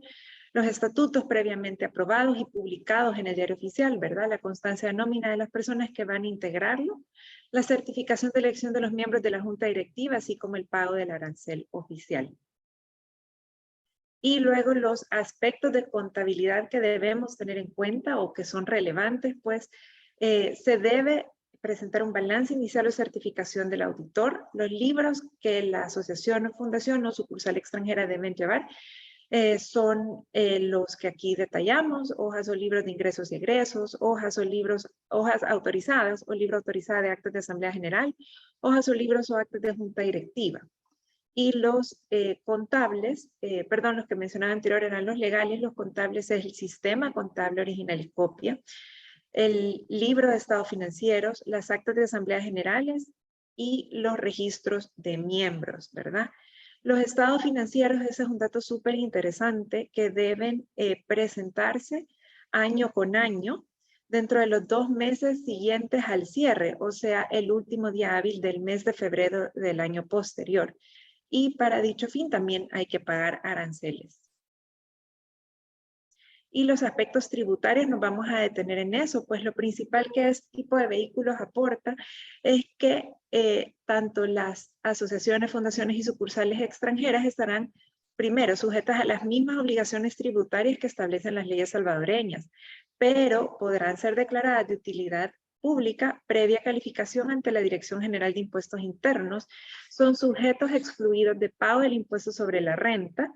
los estatutos previamente aprobados y publicados en el diario oficial, ¿verdad? La constancia de nómina de las personas que van a integrarlo, la certificación de elección de los miembros de la Junta Directiva, así como el pago del arancel oficial. Y luego los aspectos de contabilidad que debemos tener en cuenta o que son relevantes, pues se debe presentar un balance inicial o certificación del auditor, los libros que la asociación o fundación o sucursal extranjera deben llevar, son los que aquí detallamos: hojas o libros de ingresos y egresos, hojas o libros, hojas autorizadas o libro autorizada de actas de asamblea general, hojas o libros o actas de junta directiva. Y los contables, los que mencionaba anterior eran los legales, los contables es el sistema contable original y copia, el libro de estados financieros, las actas de asambleas generales y los registros de miembros, ¿verdad? Los estados financieros, ese es un dato súper interesante que deben presentarse año con año dentro de los 2 meses siguientes al cierre, o sea, el último día hábil del mes de febrero del año posterior. Y para dicho fin también hay que pagar aranceles. Y los aspectos tributarios, nos vamos a detener en eso, pues lo principal que este tipo de vehículos aporta es que tanto las asociaciones, fundaciones y sucursales extranjeras estarán primero sujetas a las mismas obligaciones tributarias que establecen las leyes salvadoreñas, pero podrán ser declaradas de utilidad pública previa calificación ante la Dirección General de Impuestos Internos, son sujetos excluidos de pago del impuesto sobre la renta,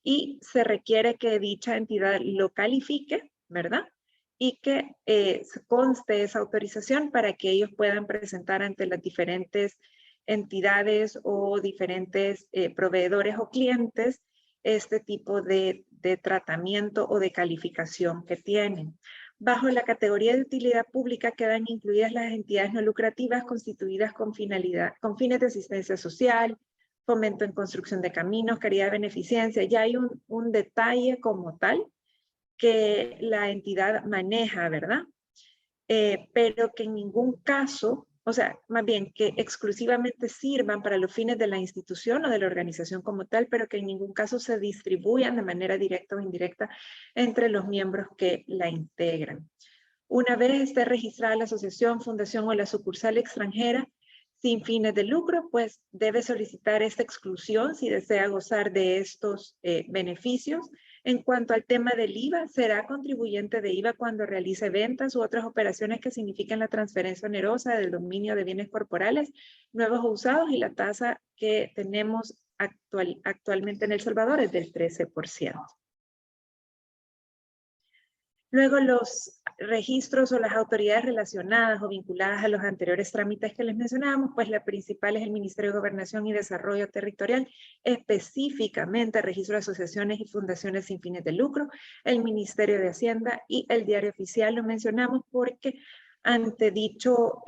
y se requiere que dicha entidad lo califique, ¿verdad? Y que conste esa autorización para que ellos puedan presentar ante las diferentes entidades o diferentes proveedores o clientes este tipo de tratamiento o de calificación que tienen. Bajo la categoría de utilidad pública quedan incluidas las entidades no lucrativas constituidas con fines de asistencia social, fomento en construcción de caminos, caridad, beneficencia. Ya hay un detalle como tal que la entidad maneja, ¿verdad? Pero que en ningún caso, o sea, más bien que exclusivamente sirvan para los fines de la institución o de la organización como tal, pero que en ningún caso se distribuyan de manera directa o indirecta entre los miembros que la integran. Una vez esté registrada la asociación, fundación o la sucursal extranjera, sin fines de lucro, pues debe solicitar esta exclusión si desea gozar de estos beneficios. En cuanto al tema del IVA, será contribuyente de IVA cuando realice ventas u otras operaciones que signifiquen la transferencia onerosa del dominio de bienes corporales, nuevos o usados, y la tasa que tenemos actualmente en El Salvador es del 13%. Luego los registros o las autoridades relacionadas o vinculadas a los anteriores trámites que les mencionábamos, pues la principal es el Ministerio de Gobernación y Desarrollo Territorial, específicamente registro de asociaciones y fundaciones sin fines de lucro, el Ministerio de Hacienda y el Diario Oficial. Lo mencionamos porque ante dicho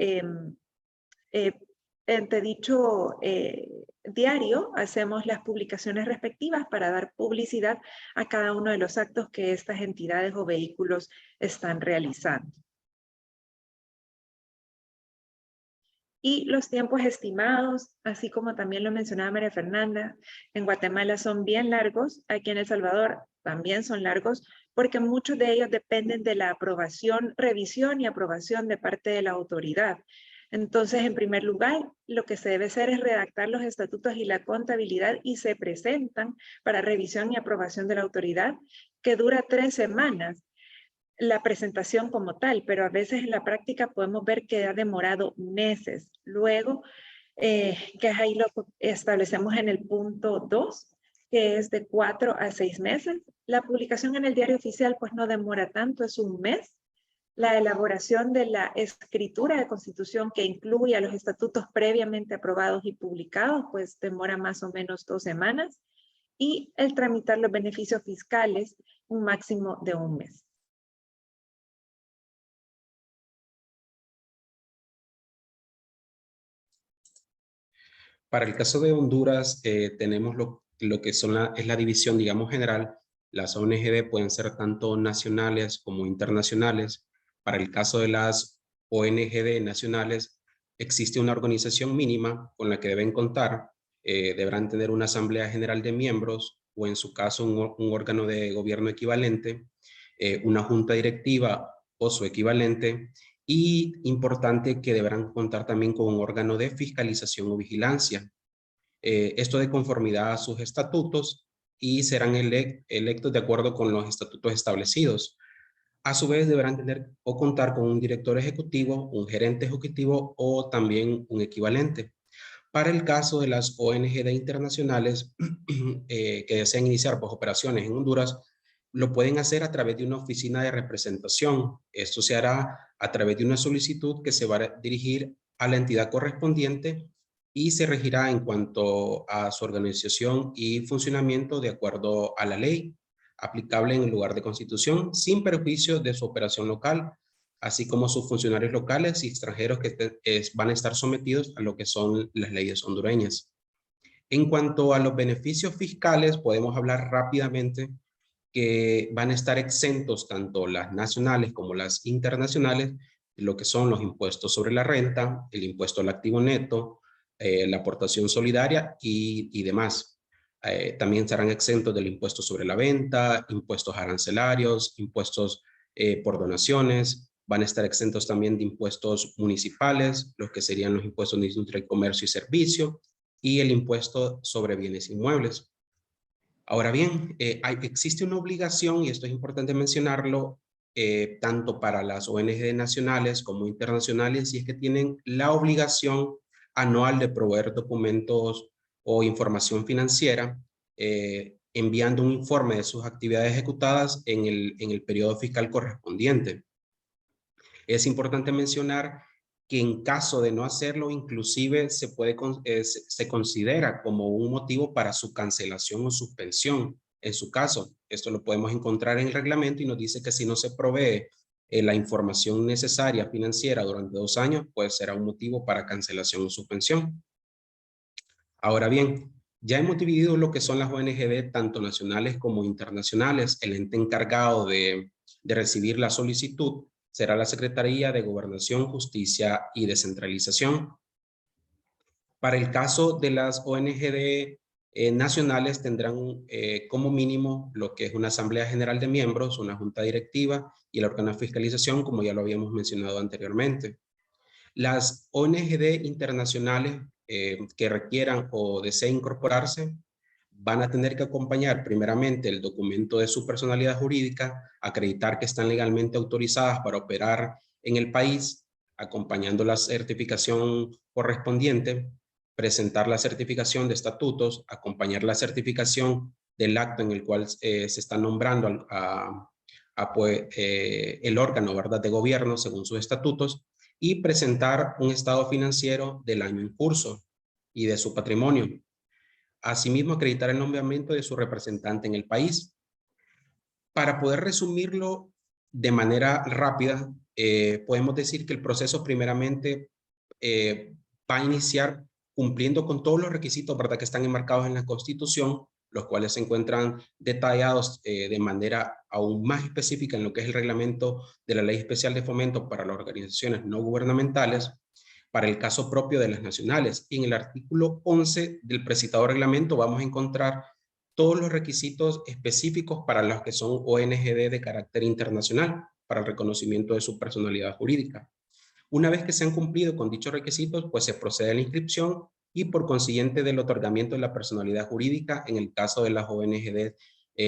diario hacemos las publicaciones respectivas para dar publicidad a cada uno de los actos que estas entidades o vehículos están realizando. Y los tiempos estimados, así como también lo mencionaba María Fernanda, en Guatemala son bien largos, aquí en El Salvador también son largos, porque muchos de ellos dependen de la aprobación, revisión y aprobación de parte de la autoridad. Entonces, en primer lugar, lo que se debe hacer es redactar los estatutos y la contabilidad y se presentan para revisión y aprobación de la autoridad, que dura 3 semanas la presentación como tal, pero a veces en la práctica podemos ver que ha demorado meses. Luego, que ahí lo establecemos en el punto 2, que es de 4 a 6 meses. La publicación en el diario oficial pues no demora tanto, es 1 mes. La elaboración de la escritura de constitución que incluye a los estatutos previamente aprobados y publicados, pues demora más o menos 2 semanas. Y el tramitar los beneficios fiscales, un máximo de 1 mes. Para el caso de Honduras, tenemos lo que son es la división, digamos, general. Las ONGD pueden ser tanto nacionales como internacionales. Para el caso de las ONGD nacionales, existe una organización mínima con la que deben contar. Deberán tener una asamblea general de miembros o en su caso un órgano de gobierno equivalente, una junta directiva o su equivalente, y importante que deberán contar también con un órgano de fiscalización o vigilancia. Esto de conformidad a sus estatutos, y serán electos de acuerdo con los estatutos establecidos. A su vez deberán tener o contar con un director ejecutivo, un gerente ejecutivo o también un equivalente. Para el caso de las ONG internacionales que desean iniciar pues, operaciones en Honduras, lo pueden hacer a través de una oficina de representación. Esto se hará a través de una solicitud que se va a dirigir a la entidad correspondiente y se regirá en cuanto a su organización y funcionamiento de acuerdo a la ley aplicable en el lugar de constitución, sin perjuicio de su operación local, así como sus funcionarios locales y extranjeros que van a estar sometidos a lo que son las leyes hondureñas. En cuanto a los beneficios fiscales, podemos hablar rápidamente que van a estar exentos tanto las nacionales como las internacionales, lo que son los impuestos sobre la renta, el impuesto al activo neto, la aportación solidaria y demás. También estarán exentos del impuesto sobre la venta, impuestos arancelarios, impuestos por donaciones. Van a estar exentos también de impuestos municipales, los que serían los impuestos de industria, comercio y servicio, y el impuesto sobre bienes inmuebles. Ahora bien, existe una obligación, y esto es importante mencionarlo, tanto para las ONG nacionales como internacionales, y es que tienen la obligación anual de proveer documentos o información financiera, enviando un informe de sus actividades ejecutadas en el periodo fiscal correspondiente. Es importante mencionar que en caso de no hacerlo, inclusive se considera como un motivo para su cancelación o suspensión. En su caso, esto lo podemos encontrar en el reglamento y nos dice que si no se provee la información necesaria financiera durante 2 años, pues será un motivo para cancelación o suspensión. Ahora bien, ya hemos dividido lo que son las ONG tanto nacionales como internacionales. El ente encargado de recibir la solicitud será la Secretaría de Gobernación, Justicia y Descentralización. Para el caso de las ONG nacionales tendrán como mínimo lo que es una Asamblea General de Miembros, una Junta Directiva y el órgano de fiscalización, como ya lo habíamos mencionado anteriormente. Las ONG internacionales que requieran o deseen incorporarse van a tener que acompañar primeramente el documento de su personalidad jurídica, acreditar que están legalmente autorizadas para operar en el país, acompañando la certificación correspondiente, presentar la certificación de estatutos, acompañar la certificación del acto en el cual se está nombrando el órgano, ¿verdad?, de gobierno según sus estatutos, y presentar un estado financiero del año en curso y de su patrimonio. Asimismo, acreditar el nombramiento de su representante en el país. Para poder resumirlo de manera rápida, podemos decir que el proceso primeramente va a iniciar cumpliendo con todos los requisitos, ¿verdad?, que están enmarcados en la Constitución, los cuales se encuentran detallados de manera aún más específica en lo que es el reglamento de la Ley Especial de Fomento para las Organizaciones No Gubernamentales, para el caso propio de las nacionales. Y en el artículo 11 del precitado reglamento vamos a encontrar todos los requisitos específicos para los que son ONG de carácter internacional, para el reconocimiento de su personalidad jurídica. Una vez que se han cumplido con dichos requisitos, pues se procede a la inscripción y por consiguiente del otorgamiento de la personalidad jurídica en el caso de las ONG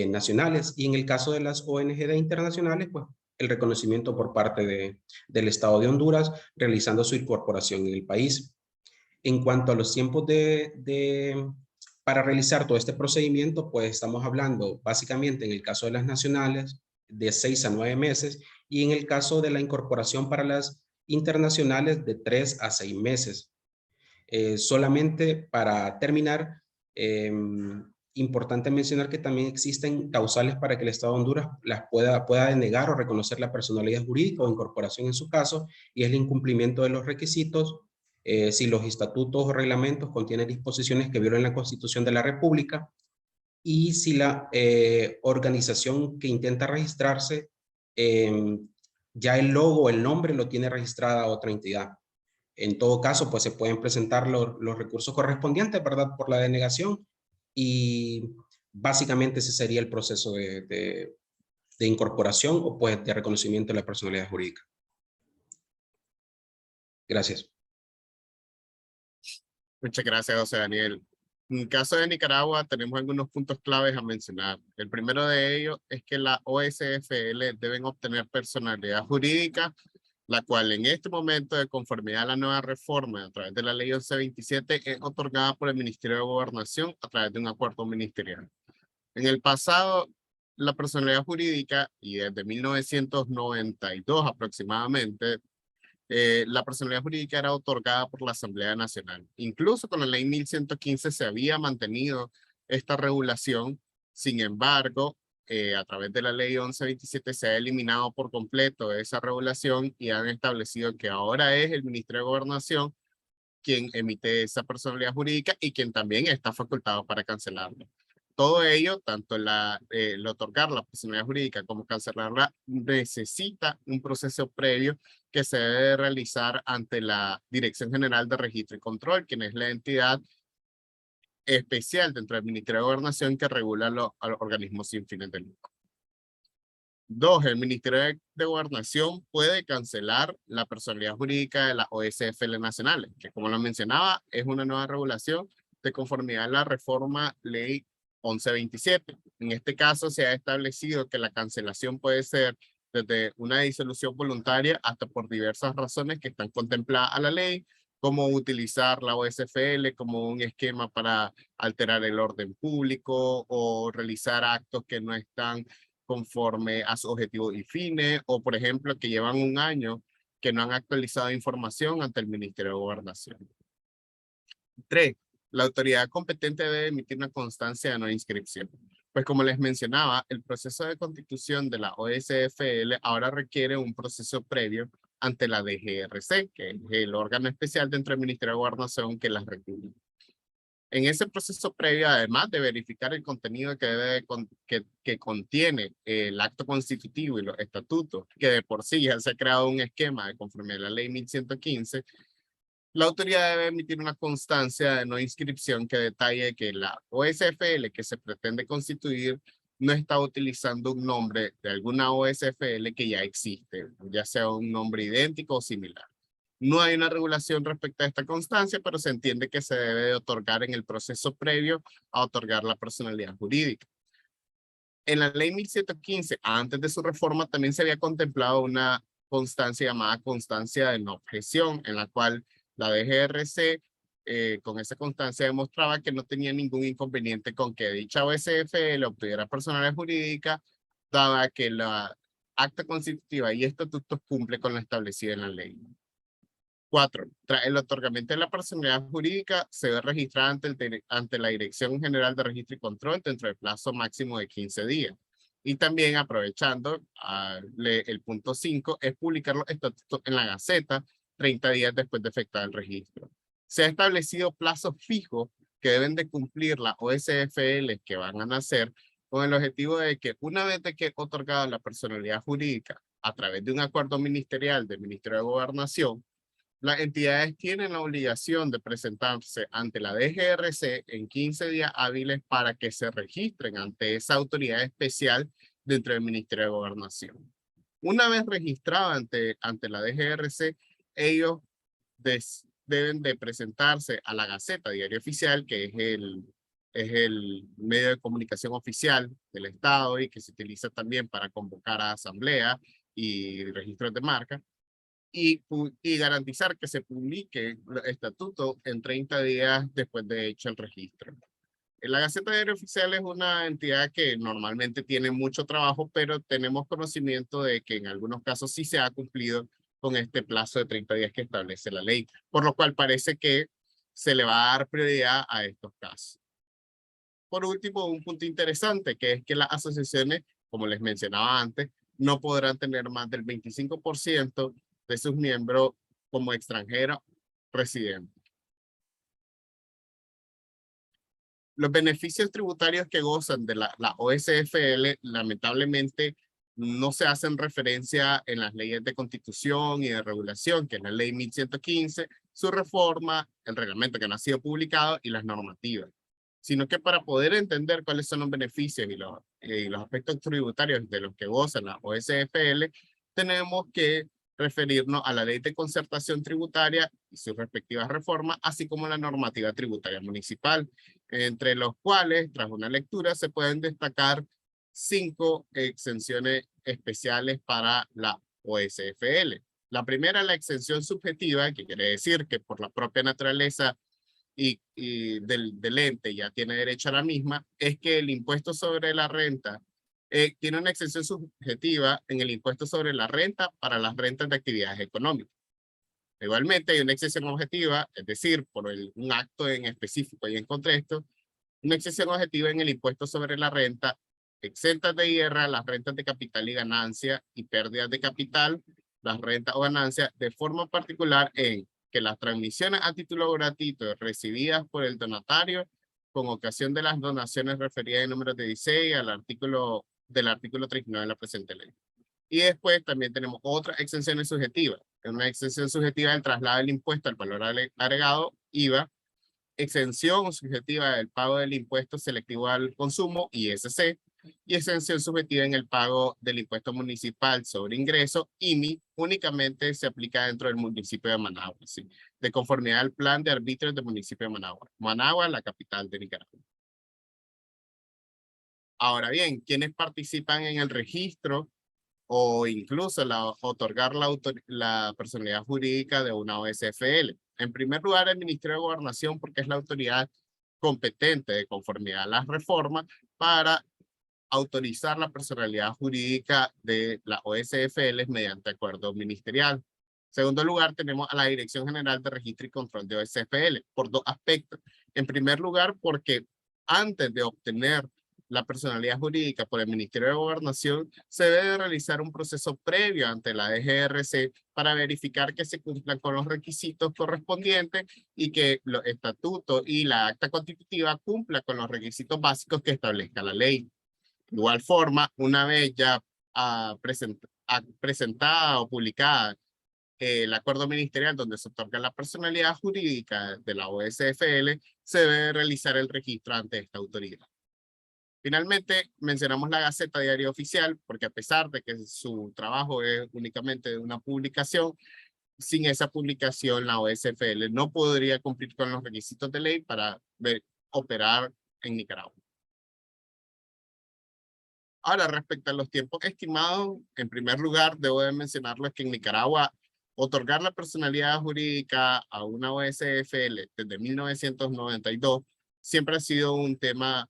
nacionales, y en el caso de las ONG internacionales, pues el reconocimiento por parte del Estado de Honduras, realizando su incorporación en el país. En cuanto a los tiempos para realizar todo este procedimiento, pues estamos hablando básicamente en el caso de las nacionales de 6 a 9 meses y en el caso de la incorporación para las internacionales de 3 a 6 meses. Solamente para terminar, importante mencionar que también existen causales para que el Estado de Honduras las pueda denegar o reconocer la personalidad jurídica o incorporación en su caso, y es el incumplimiento de los requisitos, si los estatutos o reglamentos contienen disposiciones que violen la Constitución de la República, y si la organización que intenta registrarse, ya el logo o el nombre lo tiene registrada otra entidad. En todo caso, pues se pueden presentar los recursos correspondientes, ¿verdad? Por la denegación, y básicamente ese sería el proceso de incorporación o pues de reconocimiento de la personalidad jurídica. Gracias. Muchas gracias, José Daniel. En el caso de Nicaragua tenemos algunos puntos claves a mencionar. El primero de ellos es que la OSFL deben obtener personalidad jurídica, la cual en este momento, de conformidad a la nueva reforma a través de la ley 1127, es otorgada por el Ministerio de Gobernación a través de un acuerdo ministerial. En el pasado, la personalidad jurídica, y desde 1992 aproximadamente, la personalidad jurídica era otorgada por la Asamblea Nacional. Incluso con la ley 1115 se había mantenido esta regulación. Sin embargo, a través de la ley 1127 se ha eliminado por completo esa regulación y han establecido que ahora es el Ministerio de Gobernación quien emite esa personalidad jurídica y quien también está facultado para cancelarla. Todo ello, tanto el otorgar la personalidad jurídica como cancelarla, necesita un proceso previo que se debe realizar ante la Dirección General de Registro y Control, quien es la entidad especial dentro del Ministerio de Gobernación que regula a los organismos sin fines de lucro. 2. El Ministerio de Gobernación puede cancelar la personalidad jurídica de las OSFL nacionales, que como lo mencionaba, es una nueva regulación de conformidad a la reforma ley 1127. En este caso se ha establecido que la cancelación puede ser desde una disolución voluntaria hasta por diversas razones que están contempladas a la ley, como utilizar la OSFL como un esquema para alterar el orden público o realizar actos que no están conforme a sus objetivos y fines, o por ejemplo que llevan un año que no han actualizado información ante el Ministerio de Gobernación. 3. La autoridad competente debe emitir una constancia de no inscripción. Pues como les mencionaba, el proceso de constitución de la OSFL ahora requiere un proceso previo ante la DGRC, que es el órgano especial dentro del Ministerio de Gobernación que las regula. En ese proceso previo, además de verificar el contenido que contiene el acto constitutivo y los estatutos, que de por sí ya se ha creado un esquema de conformidad a la ley 1115, la autoridad debe emitir una constancia de no inscripción que detalle que la OSFL que se pretende constituir no está utilizando un nombre de alguna OSFL que ya existe, ya sea un nombre idéntico o similar. No hay una regulación respecto a esta constancia, pero se entiende que se debe de otorgar en el proceso previo a otorgar la personalidad jurídica. En la ley 1115, antes de su reforma, también se había contemplado una constancia llamada constancia de no objeción, en la cual la DGRC con esa constancia demostraba que no tenía ningún inconveniente con que dicha OSFL obtuviera personalidad jurídica, dada que la acta constitutiva y estatutos cumple con lo establecido en la ley. 4. Tras el otorgamiento de la personalidad jurídica, se debe registrar ante la Dirección General de Registro y Control dentro del plazo máximo de 15 días. Y también, aprovechando el punto 5, es publicar los estatutos en la Gaceta 30 días después de efectuar el registro. Se ha establecido plazos fijos que deben de cumplir las OSFL que van a nacer con el objetivo de que una vez de que otorgada la personalidad jurídica a través de un acuerdo ministerial del Ministerio de Gobernación, las entidades tienen la obligación de presentarse ante la DGRC en 15 días hábiles para que se registren ante esa autoridad especial dentro del Ministerio de Gobernación. Una vez registrado ante la DGRC, ellos deben de presentarse a la Gaceta Diario Oficial, que es el medio de comunicación oficial del Estado y que se utiliza también para convocar a asambleas y registros de marca. Y garantizar que se publique el estatuto en 30 días después de hecho el registro. La Gaceta Diario Oficial es una entidad que normalmente tiene mucho trabajo, pero tenemos conocimiento de que en algunos casos sí se ha cumplido con este plazo de 30 días que establece la ley, por lo cual parece que se le va a dar prioridad a estos casos. Por último, un punto interesante, que es que las asociaciones, como les mencionaba antes, no podrán tener más del 25% de sus miembros como extranjeros residentes. Los beneficios tributarios que gozan de la OSFL lamentablemente no se hacen referencia en las leyes de constitución y de regulación, que es la ley 1115, su reforma, el reglamento que no ha sido publicado y las normativas, sino que para poder entender cuáles son los beneficios y los aspectos tributarios de los que gozan la OSFL, tenemos que referirnos a la Ley de Concertación Tributaria y sus respectivas reformas, así como la normativa tributaria municipal, entre los cuales, tras una lectura, se pueden destacar 5 exenciones especiales para la OSFL. La primera, la exención subjetiva, que quiere decir que por la propia naturaleza y del ente ya tiene derecho a la misma, es que el impuesto sobre la renta tiene una exención subjetiva en el impuesto sobre la renta para las rentas de actividades económicas. Igualmente hay una exención objetiva, es decir, por un acto en específico, y encontré esto, una exención objetiva en el impuesto sobre la renta, exentas de IR, las rentas de capital y ganancia y pérdidas de capital, las rentas o ganancias, de forma particular en que las transmisiones a título gratuito recibidas por el donatario con ocasión de las donaciones referidas en número 16 del artículo 39 de la presente ley. Y después también tenemos otras exenciones subjetivas. Una exención subjetiva del traslado del impuesto al valor agregado, IVA, exención subjetiva del pago del impuesto selectivo al consumo, ISC, y exención subjetiva en el pago del impuesto municipal sobre ingreso, IMI, únicamente se aplica dentro del municipio de Managua, ¿sí? De conformidad al plan de arbitrios del municipio de Managua. Managua, la capital de Nicaragua. Ahora bien, ¿quiénes participan en el registro o incluso otorgar la personalidad jurídica de una OSFL? En primer lugar, el Ministerio de Gobernación, porque es la autoridad competente de conformidad a las reformas para autorizar la personalidad jurídica de la OSFL mediante acuerdo ministerial. En segundo lugar, tenemos a la Dirección General de Registro y Control de OSFL, por 2 aspectos. En primer lugar, porque antes de obtener la personalidad jurídica por el Ministerio de Gobernación, se debe realizar un proceso previo ante la DGRC para verificar que se cumplan con los requisitos correspondientes y que los estatutos y la acta constitutiva cumplan con los requisitos básicos que establezca la ley. De igual forma, una vez ya presentada o publicada el acuerdo ministerial donde se otorga la personalidad jurídica de la OSFL, se debe realizar el registro ante esta autoridad. Finalmente, mencionamos la Gaceta Diaria Oficial, porque a pesar de que su trabajo es únicamente de una publicación, sin esa publicación la OSFL no podría cumplir con los requisitos de ley para operar en Nicaragua. Ahora, respecto a los tiempos estimados, en primer lugar, debo de mencionarles que en Nicaragua, otorgar la personalidad jurídica a una OSFL desde 1992 siempre ha sido un tema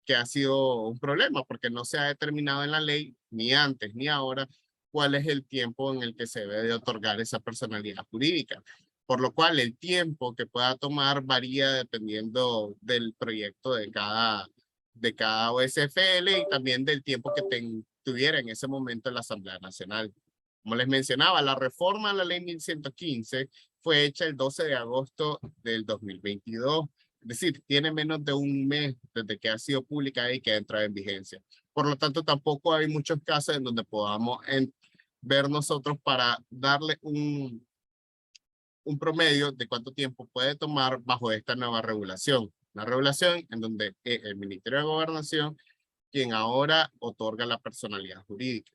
que ha sido un problema, porque no se ha determinado en la ley, ni antes ni ahora, cuál es el tiempo en el que se debe de otorgar esa personalidad jurídica. Por lo cual, el tiempo que pueda tomar varía dependiendo del proyecto de cada OSFL y también del tiempo que tuviera en ese momento la Asamblea Nacional. Como les mencionaba, la reforma a la ley 1115 fue hecha el 12 de agosto del 2022. Es decir, tiene menos de un mes desde que ha sido publicada y que ha entrado en vigencia. Por lo tanto, tampoco hay muchos casos en donde podamos ver nosotros para darle un promedio de cuánto tiempo puede tomar bajo esta nueva regulación. Una regulación en donde es el Ministerio de Gobernación quien ahora otorga la personalidad jurídica.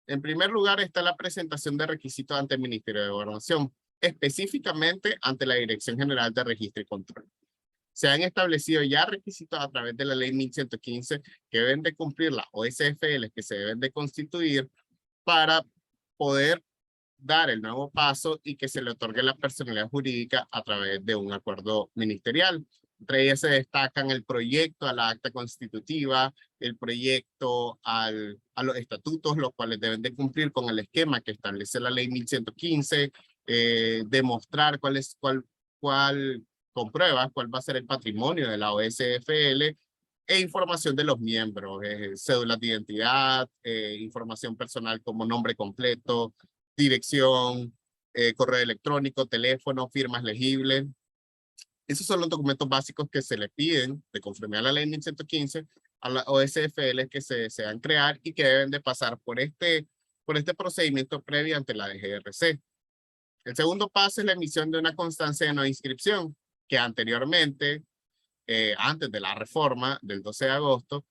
En primer lugar está la presentación de requisitos ante el Ministerio de Gobernación, específicamente ante la Dirección General de Registro y Control. Se han establecido ya requisitos a través de la ley 1115 que deben de cumplir las OSFL que se deben de constituir para poder dar el nuevo paso y que se le otorgue la personalidad jurídica a través de un acuerdo ministerial. Entre ellas se destacan el proyecto a la acta constitutiva, el proyecto a los estatutos, los cuales deben de cumplir con el esquema que establece la ley 1115, demostrar con pruebas cuál va a ser el patrimonio de la OSFL e información de los miembros, cédulas de identidad, información personal como nombre completo, dirección, correo electrónico, teléfono, firmas legibles. Esos son los documentos básicos que se le piden de conformidad a la ley 1115 a las OSFL que se desean crear y que deben de pasar por este procedimiento previo ante la DGRC. El segundo paso es la emisión de una constancia de no inscripción, que anteriormente, antes de la reforma del 12 de agosto,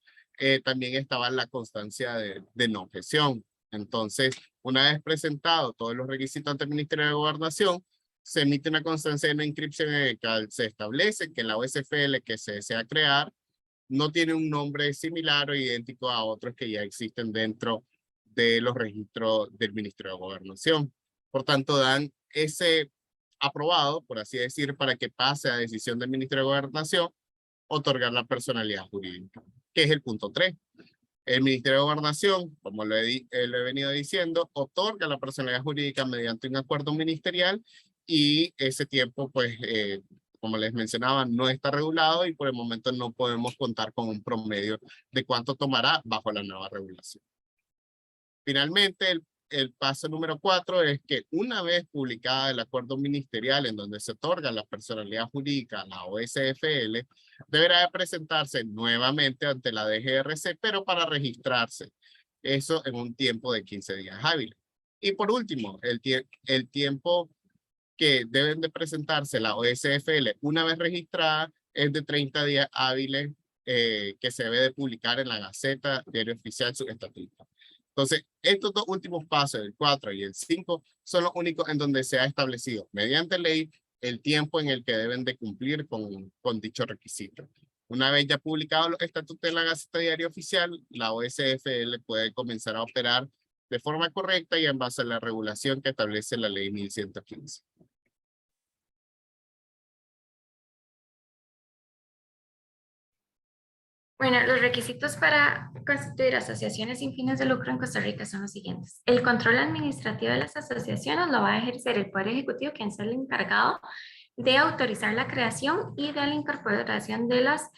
también estaba la constancia de no objeción. Entonces, una vez presentado todos los requisitos ante el Ministerio de Gobernación, se emite una constancia de no inscripción en el que se establece que la OSFL que se desea crear no tiene un nombre similar o idéntico a otros que ya existen dentro de los registros del Ministerio de Gobernación. Por tanto, dan ese aprobado, por así decir, para que pase a decisión del Ministerio de Gobernación, otorgar la personalidad jurídica, que es el punto 3. El Ministerio de Gobernación, como lo he venido diciendo, otorga la personalidad jurídica mediante un acuerdo ministerial y ese tiempo, pues, como les mencionaba, no está regulado y por el momento no podemos contar con un promedio de cuánto tomará bajo la nueva regulación. Finalmente, el paso número 4 es que una vez publicada el acuerdo ministerial en donde se otorga la personalidad jurídica a la OSFL, deberá de presentarse nuevamente ante la DGRC, pero para registrarse. Eso en un tiempo de 15 días hábiles. Y por último, el tiempo que deben de presentarse la OSFL una vez registrada es de 30 días hábiles que se debe de publicar en la Gaceta Diario Oficial su estatuto. Entonces, estos dos últimos pasos, el 4 y el 5, son los únicos en donde se ha establecido mediante ley el tiempo en el que deben de cumplir con dicho requisito. Una vez ya publicados los estatutos en la Gaceta Diario Oficial, la OSFL puede comenzar a operar de forma correcta y en base a la regulación que establece la ley 1115. Bueno, los requisitos para constituir asociaciones sin fines de lucro en Costa Rica son los siguientes. El control administrativo de las asociaciones lo va a ejercer el Poder Ejecutivo, quien es el encargado de autorizar la creación y de la incorporación de las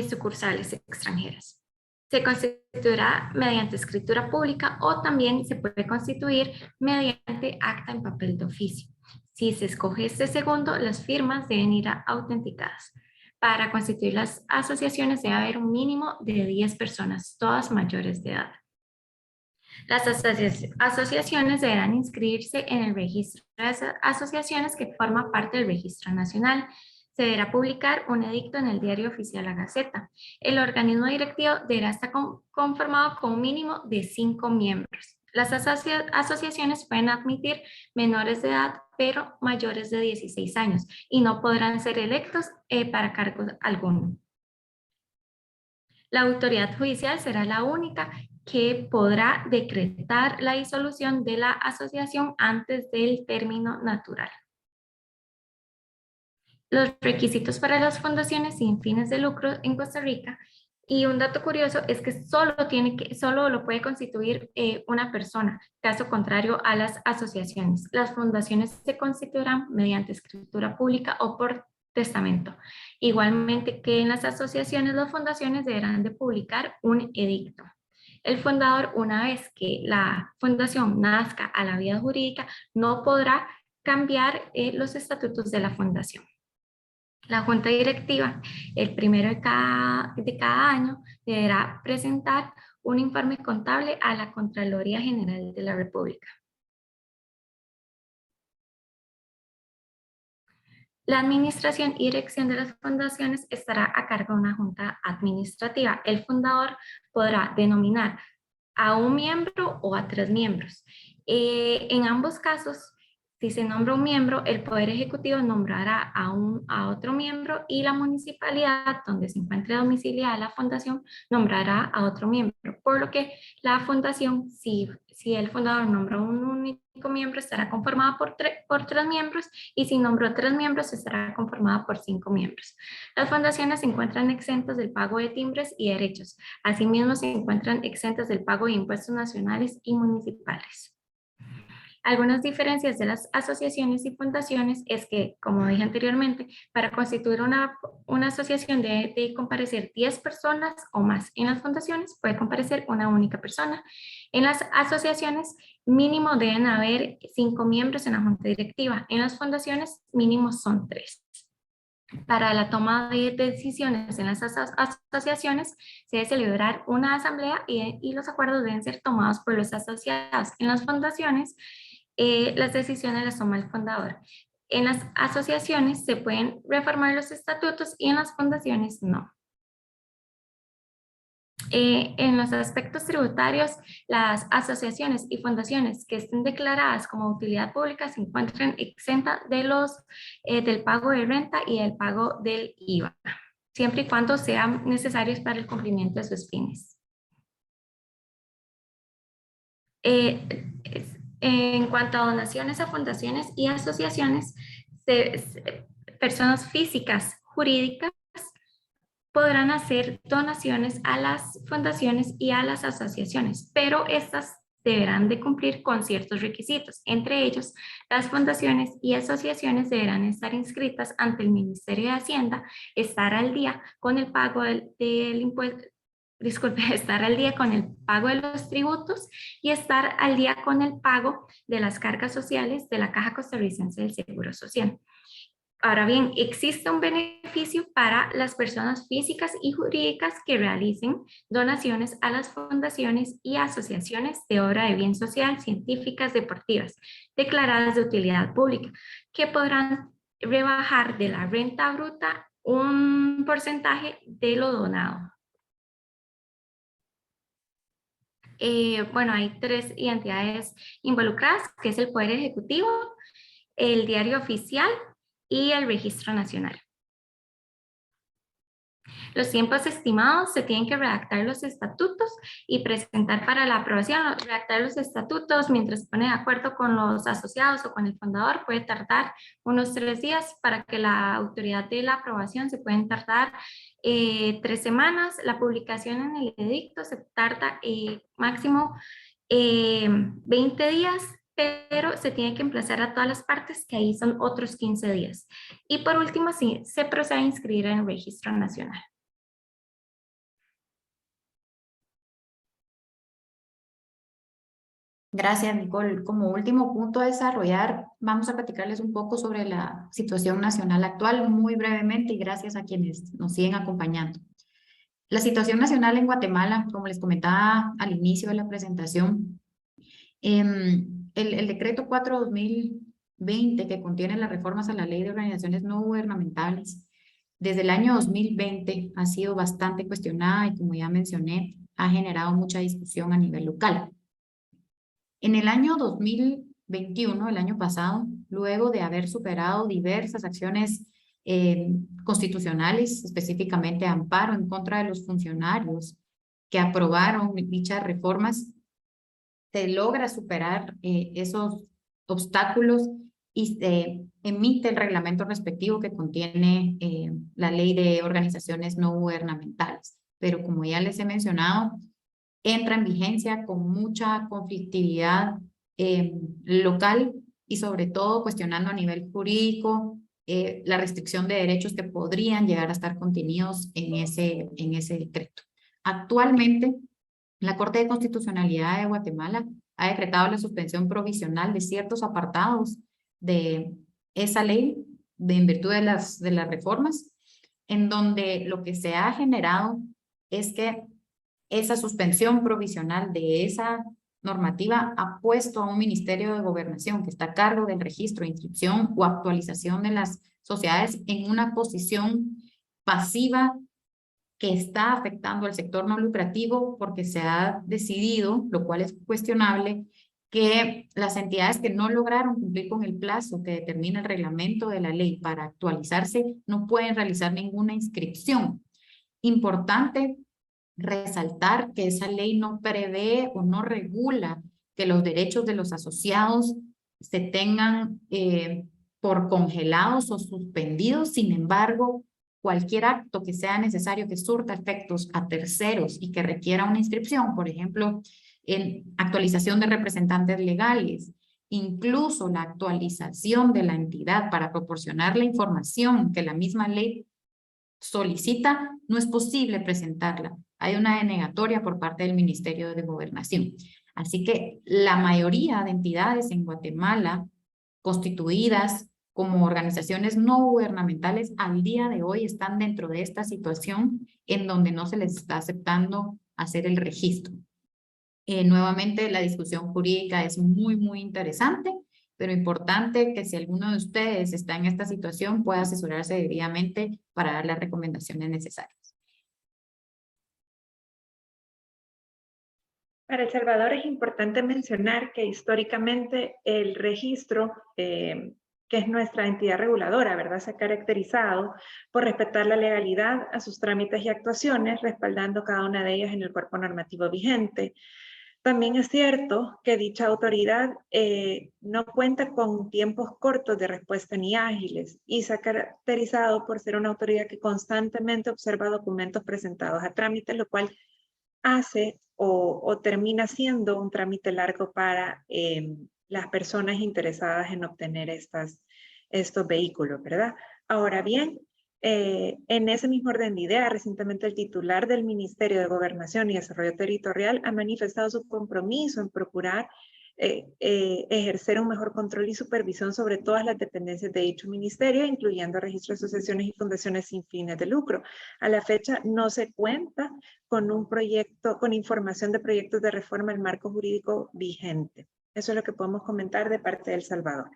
sucursales extranjeras. Se constituirá mediante escritura pública o también se puede constituir mediante acta en papel de oficio. Si se escoge este segundo, las firmas deben ir autenticadas. Para constituir las asociaciones debe haber un mínimo de 10 personas, todas mayores de edad. Las asociaciones deberán inscribirse en el registro de asociaciones que forma parte del registro nacional. Se deberá publicar un edicto en el Diario Oficial La Gaceta. El organismo directivo deberá estar conformado con un mínimo de 5 miembros. Las asociaciones pueden admitir menores de edad, pero mayores de 16 años, y no podrán ser electos para cargos alguno. La autoridad judicial será la única que podrá decretar la disolución de la asociación antes del término natural. Los requisitos para las fundaciones sin fines de lucro en Costa Rica. Y un dato curioso es que solo lo puede constituir una persona, caso contrario a las asociaciones. Las fundaciones se constituirán mediante escritura pública o por testamento. Igualmente que en las asociaciones, las fundaciones deberán de publicar un edicto. El fundador, una vez que la fundación nazca a la vida jurídica, no podrá cambiar los estatutos de la fundación. La Junta Directiva, el primero de cada año, deberá presentar un informe contable a la Contraloría General de la República. La administración y dirección de las fundaciones estará a cargo de una junta administrativa. El fundador podrá denominar a un miembro o a 3 miembros. En ambos casos, si se nombra un miembro, el Poder Ejecutivo nombrará a otro miembro y la municipalidad donde se encuentre domiciliada la fundación nombrará a otro miembro. Por lo que la fundación, si el fundador nombró un único miembro, estará conformada por 3 miembros y si nombró 3 miembros, estará conformada por 5 miembros. Las fundaciones se encuentran exentas del pago de timbres y derechos. Asimismo, se encuentran exentas del pago de impuestos nacionales y municipales. Algunas diferencias de las asociaciones y fundaciones es que, como dije anteriormente, para constituir una asociación debe comparecer 10 personas o más. En las fundaciones puede comparecer una única persona. En las asociaciones mínimo deben haber 5 miembros en la junta directiva. En las fundaciones mínimo son 3. Para la toma de decisiones en las asociaciones se debe celebrar una asamblea y los acuerdos deben ser tomados por los asociados. En las fundaciones las decisiones las toma el fundador. En las asociaciones se pueden reformar los estatutos y en las fundaciones no. En los aspectos tributarios, las asociaciones y fundaciones que estén declaradas como utilidad pública se encuentran exentas de del pago de renta y del pago del IVA, siempre y cuando sean necesarios para el cumplimiento de sus fines. En cuanto a donaciones a fundaciones y asociaciones, personas físicas, jurídicas, podrán hacer donaciones a las fundaciones y a las asociaciones, pero estas deberán de cumplir con ciertos requisitos. Entre ellos, las fundaciones y asociaciones deberán estar inscritas ante el Ministerio de Hacienda, estar al día con el pago del impuesto, estar al día con el pago de los tributos y estar al día con el pago de las cargas sociales de la Caja Costarricense del Seguro Social. Ahora bien, existe un beneficio para las personas físicas y jurídicas que realicen donaciones a las fundaciones y asociaciones de obra de bien social, científicas, deportivas, declaradas de utilidad pública, que podrán rebajar de la renta bruta un porcentaje de lo donado. Bueno, hay 3 entidades involucradas, que es el Poder Ejecutivo, el Diario Oficial y el Registro Nacional. Los tiempos estimados: se tienen que redactar los estatutos y presentar para la aprobación. Redactar los estatutos mientras se pone de acuerdo con los asociados o con el fundador puede tardar unos 3 días. Para que la autoridad de la aprobación se pueden tardar 3 semanas. La publicación en el edicto se tarda máximo 20 días, pero se tiene que emplazar a todas las partes, que ahí son otros 15 días. Y por último, sí, se procede a inscribir en el Registro Nacional. Gracias, Nicole. Como último punto a desarrollar, vamos a platicarles un poco sobre la situación nacional actual, muy brevemente, y gracias a quienes nos siguen acompañando. La situación nacional en Guatemala, como les comentaba al inicio de la presentación, el decreto 4/2020, que contiene las reformas a la Ley de Organizaciones No Gubernamentales, desde el año 2020 ha sido bastante cuestionada y, como ya mencioné, ha generado mucha discusión a nivel local. En el año 2021, el año pasado, luego de haber superado diversas acciones constitucionales, específicamente amparo en contra de los funcionarios que aprobaron dichas reformas, se logra superar esos obstáculos y se emite el reglamento respectivo que contiene la Ley de Organizaciones No Gubernamentales. Pero, como ya les he mencionado, entra en vigencia con mucha conflictividad local y sobre todo cuestionando a nivel jurídico la restricción de derechos que podrían llegar a estar contenidos en ese decreto. Actualmente, la Corte de Constitucionalidad de Guatemala ha decretado la suspensión provisional de ciertos apartados de esa ley en virtud de las reformas, en donde lo que se ha generado es que esa suspensión provisional de esa normativa ha puesto a un Ministerio de Gobernación que está a cargo del registro, inscripción o actualización de las sociedades en una posición pasiva que está afectando al sector no lucrativo, porque se ha decidido, lo cual es cuestionable, que las entidades que no lograron cumplir con el plazo que determina el reglamento de la ley para actualizarse no pueden realizar ninguna inscripción. Importante resaltar que esa ley no prevé o no regula que los derechos de los asociados se tengan por congelados o suspendidos. Sin embargo, cualquier acto que sea necesario que surta efectos a terceros y que requiera una inscripción, por ejemplo, en actualización de representantes legales, incluso la actualización de la entidad para proporcionar la información que la misma ley solicita, no es posible presentarla. Hay una denegatoria por parte del Ministerio de Gobernación. Así que la mayoría de entidades en Guatemala constituidas como organizaciones no gubernamentales al día de hoy están dentro de esta situación en donde no se les está aceptando hacer el registro. Nuevamente, la discusión jurídica es muy, muy interesante pero importante que si alguno de ustedes está en esta situación pueda asesorarse debidamente para dar las recomendaciones necesarias. Para El Salvador es importante mencionar que históricamente el registro, que es nuestra entidad reguladora, ¿verdad?, se ha caracterizado por respetar la legalidad a sus trámites y actuaciones, respaldando cada una de ellas en el cuerpo normativo vigente. También es cierto que dicha autoridad no cuenta con tiempos cortos de respuesta ni ágiles y se ha caracterizado por ser una autoridad que constantemente observa documentos presentados a trámite, lo cual hace o termina siendo un trámite largo para las personas interesadas en obtener estos vehículos, ¿verdad? Ahora bien, en ese mismo orden de idea, recientemente el titular del Ministerio de Gobernación y Desarrollo Territorial ha manifestado su compromiso en procurar ejercer un mejor control y supervisión sobre todas las dependencias de dicho ministerio, incluyendo registros de asociaciones y fundaciones sin fines de lucro. A la fecha no se cuenta con un proyecto, con información de proyectos de reforma al marco jurídico vigente. Eso es lo que podemos comentar de parte de El Salvador.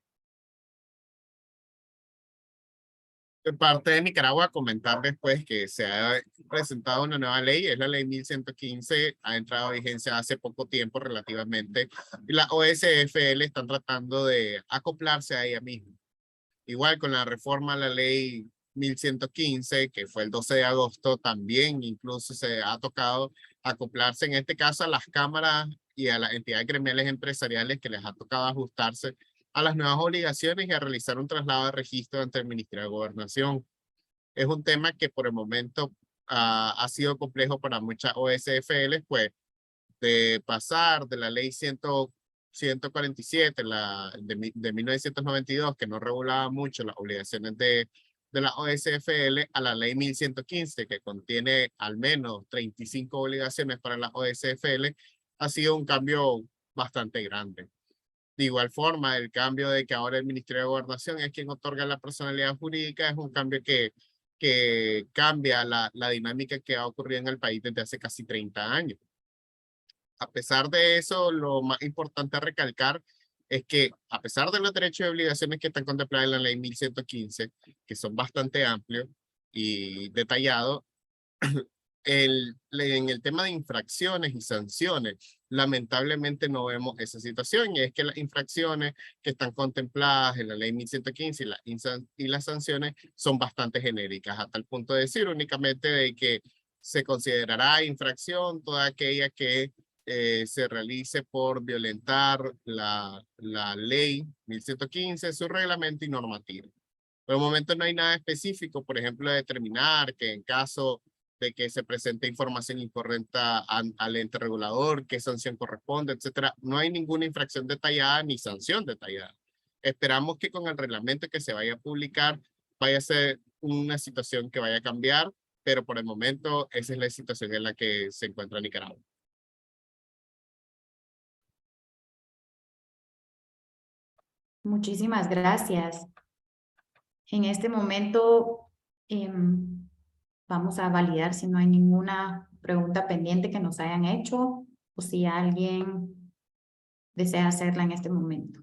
De parte de Nicaragua, comentar después que se ha presentado una nueva ley, es la ley 1115, ha entrado a vigencia hace poco tiempo relativamente, y la OSFL están tratando de acoplarse a ella misma. Igual con la reforma a la ley 1115, que fue el 12 de agosto, también incluso se ha tocado acoplarse, en este caso a las cámaras y a las entidades gremiales empresariales que les ha tocado ajustarse a las nuevas obligaciones y a realizar un traslado de registro ante el Ministerio de Gobernación. Es un tema que por el momento ha sido complejo para muchas OSFL, pues de pasar de la ley 147 de 1992, que no regulaba mucho las obligaciones de la OSFL, a la ley 1115, que contiene al menos 35 obligaciones para la OSFL, ha sido un cambio bastante grande. De igual forma, el cambio de que ahora el Ministerio de Gobernación es quien otorga la personalidad jurídica es un cambio que cambia la dinámica que ha ocurrido en el país desde hace casi 30 años. A pesar de eso, lo más importante a recalcar es que a pesar de los derechos y obligaciones que están contemplados en la ley 1115, que son bastante amplios y detallados, en el tema de infracciones y sanciones, lamentablemente no vemos esa situación, y es que las infracciones que están contempladas en la ley 1115 y las sanciones son bastante genéricas, hasta el punto de decir únicamente de que se considerará infracción toda aquella que se realice por violentar la ley 1115, su reglamento y normativa. Por el momento no hay nada específico, por ejemplo, determinar que en caso de que se presente información incorrecta al ente regulador, qué sanción corresponde, etcétera. No hay ninguna infracción detallada ni sanción detallada. Esperamos que con el reglamento que se vaya a publicar vaya a ser una situación que vaya a cambiar, pero por el momento esa es la situación en la que se encuentra Nicaragua. Muchísimas gracias. En este momento vamos a validar si no hay ninguna pregunta pendiente que nos hayan hecho o si alguien desea hacerla en este momento.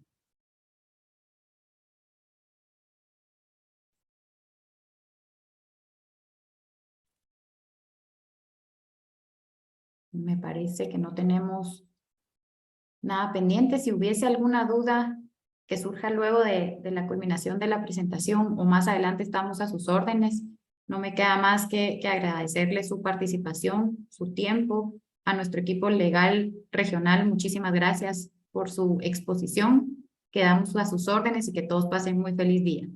Me parece que no tenemos nada pendiente. Si hubiese alguna duda que surja luego de la culminación de la presentación o más adelante, estamos a sus órdenes. No me queda más que agradecerle su participación, su tiempo. A nuestro equipo legal regional, muchísimas gracias por su exposición. Quedamos a sus órdenes y que todos pasen muy feliz día.